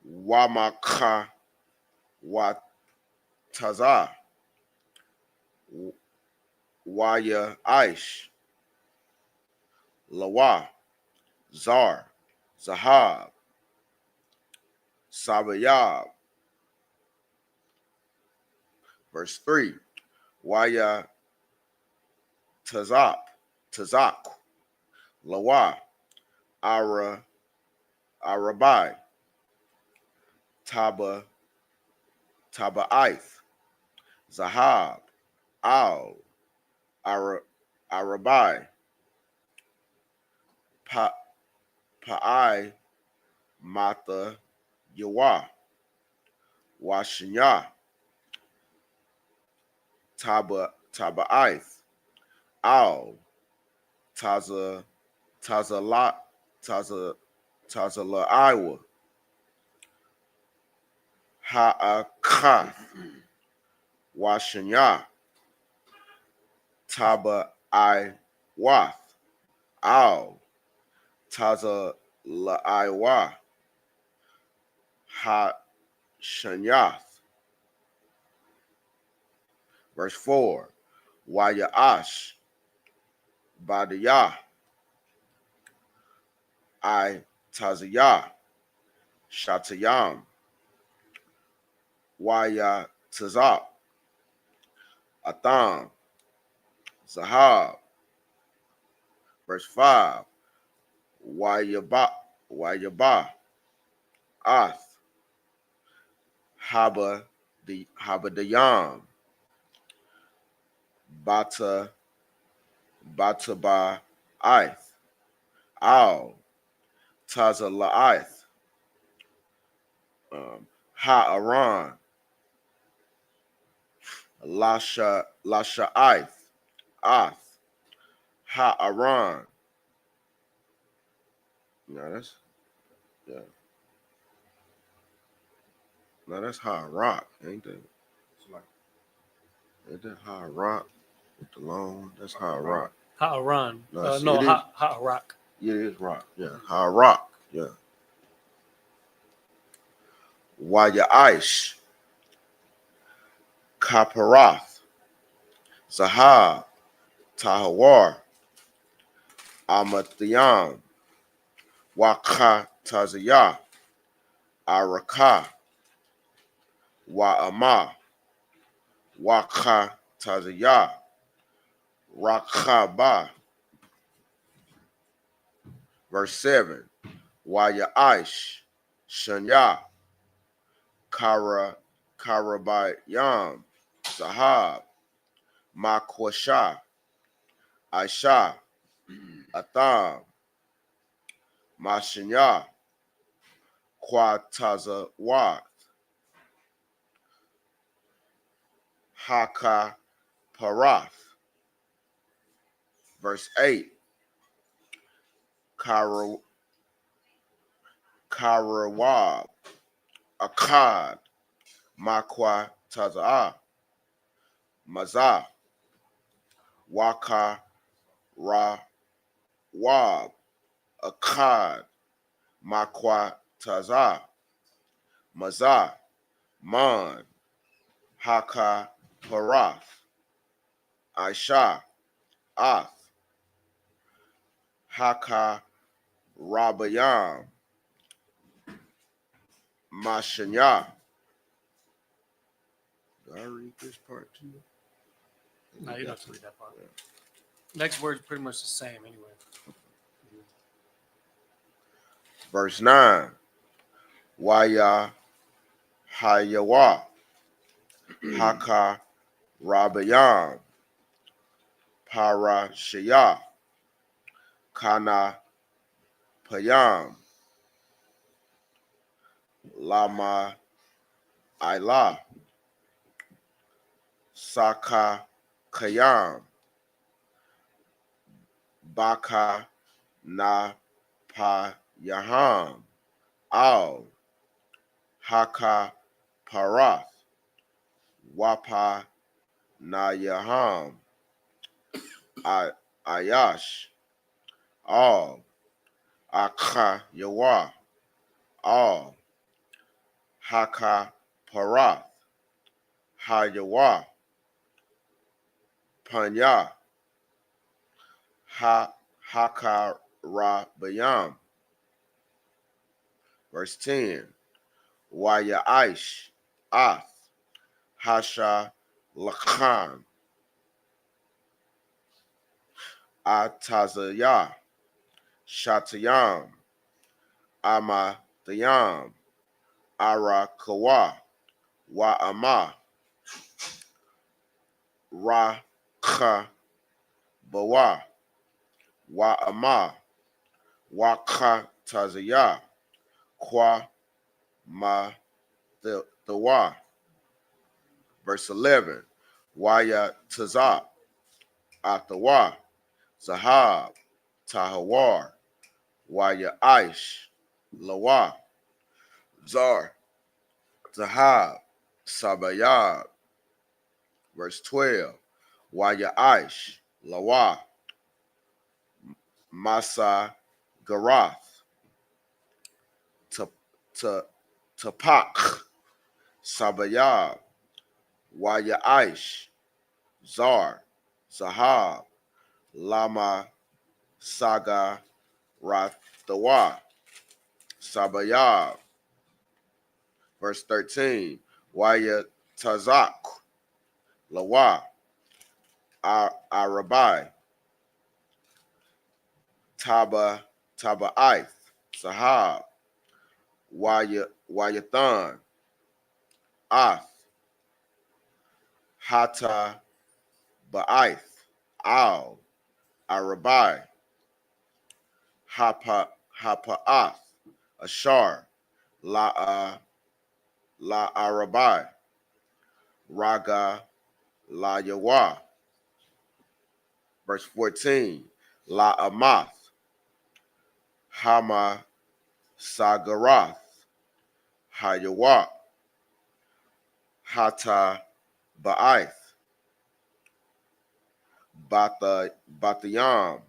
Wamaka Wataza Waya Aish Lawa Zar Zahab Sabayab. Verse 3, Waya Tazak Lawa Arabai Taba'ith Zahab Al Arabai Pa'ai Mata Yawa Washinya Taba'ith Al Tazala Iowa Ha'akath Washinya Taba'ai Wath Al Tazala Iowa Hashanyath. Verse 4, Wayaash Badiyah I Taziyah Shatayam Waya Tazak Atham Zahab. Verse 5, Wayaba Ath Habadayam Bataba Ith Al Tazala'ith Ha'aran Lasha'ith Ath Ha'aran. No, that's no, that's high rock, ain't that? Ain't that high rock with the long? That's high rock. Ha'aran. No, see, No, it is. Ha'arak. Yeah, it is rock. Yeah, high rock. Yeah. Wayaish Kaparath Zahab Tahawar Amathiyam Waka Taziyah Araka Wa'ama Waka Taziyah Rakaba. Verse 7, Wayaish Shanya Karabayam Zahab Makwasha Aisha Atham Mashanya, Kwatazawa, Haka Parath. Verse 8, Karawab, Akkad, Makwa Taza'a, Mazah, Waka Rawab, Akkad, Makwa Taza, Mazah, Man, Haka Parath, Aisha, Ath, Haka Rabayam, Mashanya. Do I read this part too? No, you don't have to read that part. Next word's pretty much the same anyway. Verse 9, Waya Hayawa, Haka Rabayam, Parashaya, Kana Payam, Lama Ila, Saka Kayam, Baka Na Payaham, Al, Haka Parath, Wapa Nayaham, Ayash, Al, Akha Yawa, Al, Haka Parath, Hayawa, Panya, Haka Rabayam. Verse 10, Waya Aish, Ath, Hasha Lakan, Atazaya, Shatayam, Amadayam, Arakawa, Wa'ama, Rakha Bawa, Wa'ama, Waka Tazaya, Kwa Ma the Wa. Verse 11, Waya Tazak, Atawa, Zahab, Tahawar, Waya Aish, Lawa, Zar, Zahab, Sabayab. Verse 12, Waya Aish, Lawa, Masa Garath, Tapak, Sabayab, Waya Aish, Zar, Zahab, Lama Saga Rathawa, Sabayab. Verse 13, Waya Tazak, Lawa, Arabai, Taba'ith, Sahab, Wayathan, Ath, Hata Ba'ith, Al, Arabai, Hapa'ath, Ashar, La Arabai, Raga La Yawa. Verse 14, La Amath, Hama Sagarath, Hayawa, Hata Ba'ith, Batayam,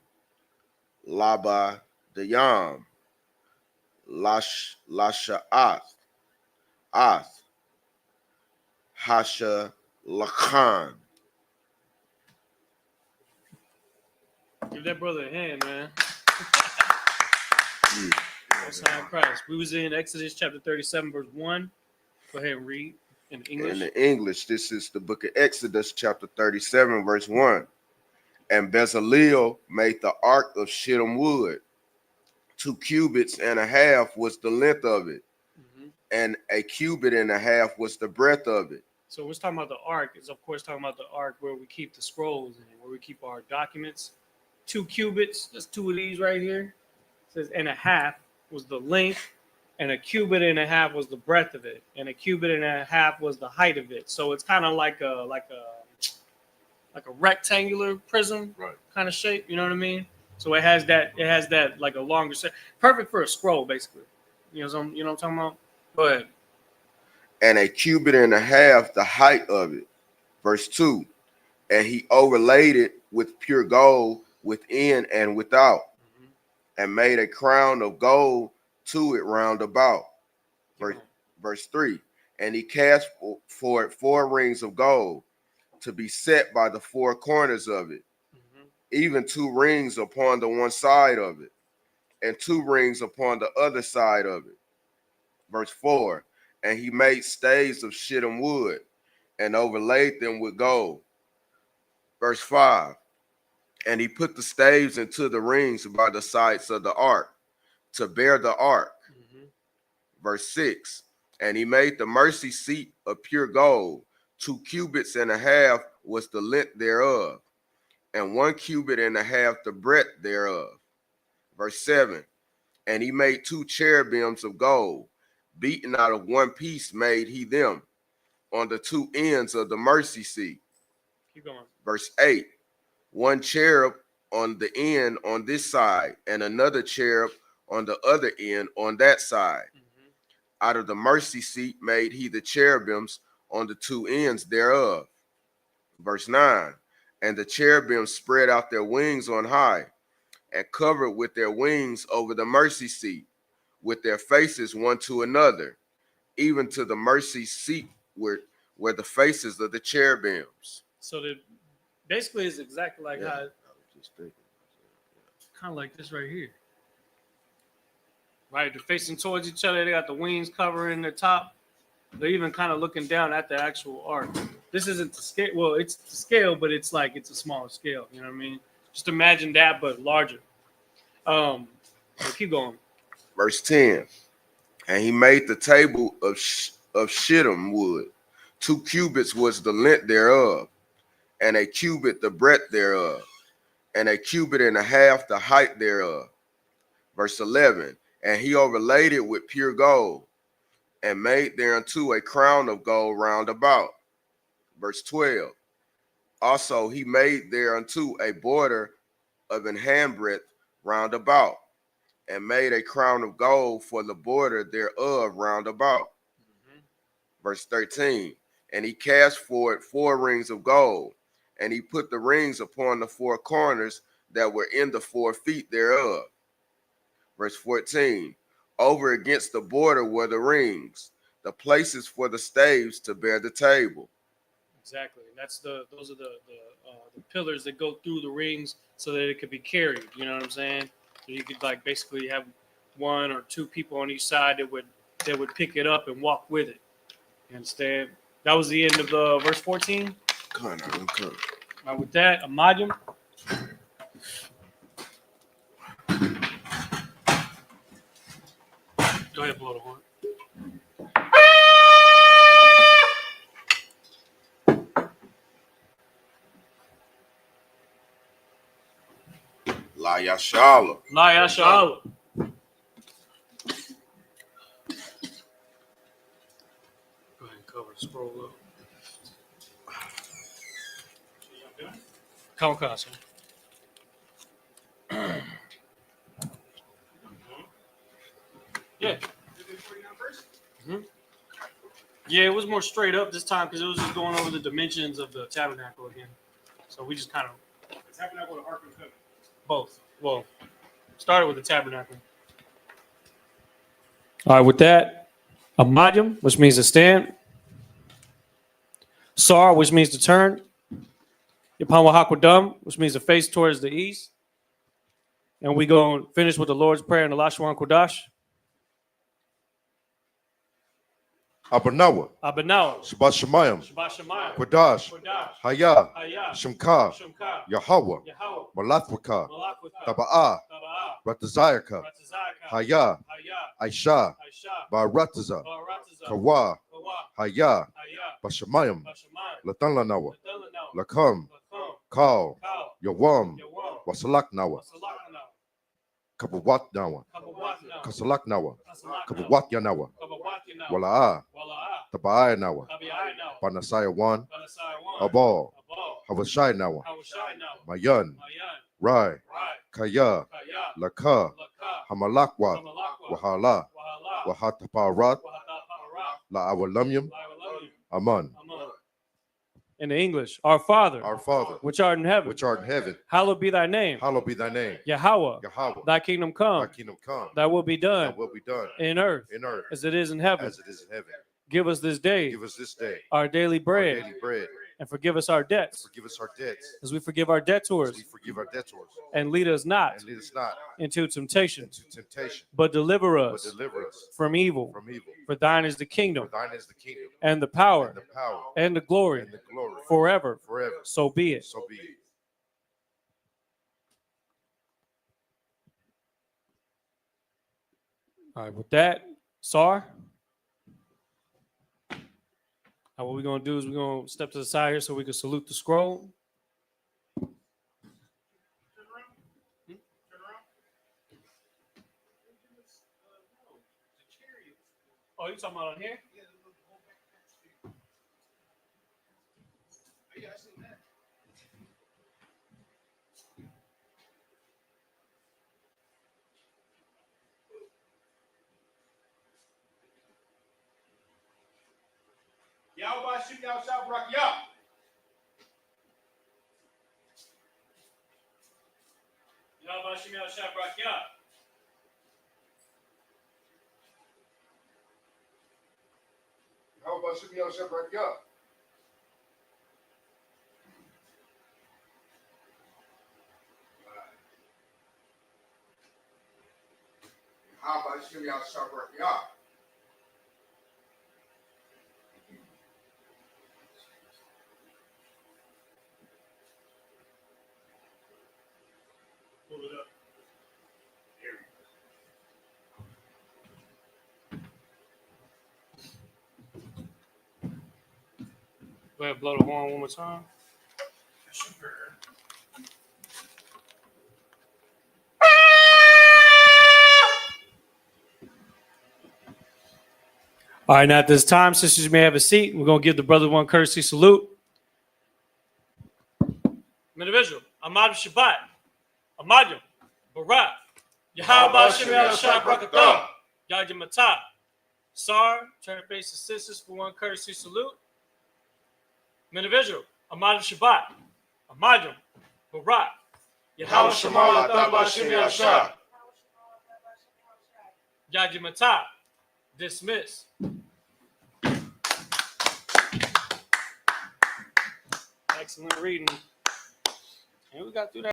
Laba Dayam, Lasha'ath, Ath, Hasha Lakan. Give that brother a hand, man. Most High in Christ. We was in Exodus chapter 37, verse 1. Go ahead and read in English. In the English, this is the book of Exodus, chapter 37, verse 1. And Bezalel made the ark of shittim wood. 2 cubits and a half was the length of it, and a cubit and a half was the breadth of it. So we're talking about the ark. It's of course talking about the ark where we keep the scrolls in, where we keep our documents. 2 cubits, that's 2 of these right here. says, and a half was the length, and a cubit and a half was the breadth of it, and a cubit and a half was the height of it. So it's kind of like a rectangular prism Right. kind of shape. You know what I mean? So it has that like a longer set, perfect for a scroll, basically. You know what I'm talking about? Go ahead. And a cubit and a half the height of it. Verse 2. And he overlaid it with pure gold within and without, and made a crown of gold to it round about. Verse 3. And he cast for it 4 rings of gold to be set by the 4 corners of it, even 2 rings upon the one side of it, and 2 rings upon the other side of it. Verse 4. And he made staves of shittim wood, and overlaid them with gold. Verse 5. And he put the staves into the rings by the sides of the ark, to bear the ark. Verse 6. And he made the mercy seat of pure gold. 2 cubits and a half was the length thereof, and 1 cubit and a half the breadth thereof. Verse 7. And he made 2 cherubims of gold, beaten out of 1 piece made he them, on the 2 ends of the mercy seat. Keep going. Verse 8. 1 cherub on the end on this side, and another cherub on the other end on that side. Out of the mercy seat made he the cherubims on the 2 ends thereof. Verse 9. And the cherubims spread out their wings on high, and covered with their wings over the mercy seat, with their faces one to another, even to the mercy seat where the faces of the cherubims. So that basically is exactly like Yeah. how, kind of like this right here. Right, they're facing towards each other. They got the wings covering the top. They're even kind of looking down at the actual ark. This isn't the scale. Well, it's the scale, but it's like it's a smaller scale. You know what I mean? Just imagine that, but larger. So keep going. Verse 10. And he made the table of shittim wood. 2 cubits was the length thereof, and a cubit the breadth thereof, and a cubit and a half the height thereof. Verse 11. And he overlaid it with pure gold, and made thereunto a crown of gold round about. Verse 12. Also he made thereunto a border of an handbreadth round about, and made a crown of gold for the border thereof round about. Verse 13. And he cast for it 4 rings of gold, and he put the rings upon the 4 corners that were in the 4 feet thereof. Verse 14. Over against the border were the rings, the places for the staves to bear the table. Exactly. Those are the pillars that go through the rings so that it could be carried. You know what I'm saying? So you could like basically have 1 or 2 people on each side that would pick it up and walk with it. You understand? That was the end of verse 14. Come on. Right, with that, Amadum. Go ahead, blow the horn. La Yashala. La Yashala. Go ahead and cover the scroll up. Come on, sir. Yeah. Yeah, it was more straight up this time because it was just going over the dimensions of the tabernacle again. So we just kind of The tabernacle and the Ark of the Covenant. both. Well, started with the tabernacle. All right, with that, Amadum, which means to stand. Sar, which means to turn. Yapanwa Hakwadum, which means to face towards the east. And we go and finish with the Lord's Prayer and the Lashwan Kodash. Abanawa, Abanawa. Shabbat Shemayim, Shabbat Shemayim. Kodash, Kodash. Haya, Hayah. Shemka, Shemka. Yahweh, Yahweh. Malathwaka, Malakwatha. Taba'ah, Taba'ah. Ratazayaka, Ratazaka. Haya, Hayah. Aisha, Aisha. Barataza, Barataza. Kawa, Kawa. Haya, Hayah. Bashamayim, Bashamayim. Latanlanawa, Latanlanawa. Lakam, Lakam. Kal, Kal. Yawam, Yawam. Wasalaknawa, Wasalakanawa. Kabawat Nawa, Kabawatnawa, Kasalak Nawa, Kasalaknawa, Kabawat Yanawa, Kabawatyanawa, Wala'a, Wala'a, Taba'a Nawa, Kabiyainawa, Panasaya Wan, Banasaiwan, Abal, Abal, Hawashai Nawa, Hawashainawa, Mayan, Mayan, Rai, Rai, Kaya, Kaya, Laka, Laka, Hamalakwa, Hamalakwa, Wahala, Wahala, Wahataparat, Wahataparat, La'awalamyam, Laiwalam, Aman. Aman. In the English, our Father, Our Father, which art in heaven, which art in heaven, hallowed be thy name. hallowed be thy name. Yahweh, Yahweh, thy kingdom thy come, kingdom come, thy will be thy done will be done in earth in earth as it is in heaven. as it is in heaven. Give us this day Give us this day our daily our bread, daily bread. and forgive us our debts Forgive us our debts as we forgive our as debtors, we forgive our debtors. and lead us not And lead us not into temptation, into temptation, but deliver but us deliver us from evil. from evil. For thine is the For kingdom, thine is the kingdom, and the power, and the power, and the glory, and the glory forever. forever. So be it. So be it. All right, with that, Sar, what we're going to do is we're going to step to the side here so we can salute the scroll. Turn around. Turn around. The chariot. Oh, you talking about on here? Yeah, the whole back street. Yeah, I seen that. Y'all watch shoot y'all shot rock y'all. How about Shimei Shabrak Yah? How about Shimei Shabrak Yah? Pull it up. There we go. Go ahead, blow the horn one more time. Super. All right, now at this time, sisters, you may have a seat. We're going to give the brother one courtesy salute. Individual, Ahmad Shabbat, Ahmad Barak, Yahweh Shem Yahshua Brakatah, Yahya Matah, Sar, turn to face the sisters for one courtesy salute. Individual, Ahmad Shabbat, Ahmad Barak, Yahweh Shem Yahshua, Yahya Matah, dismiss. Excellent reading. And we got through that.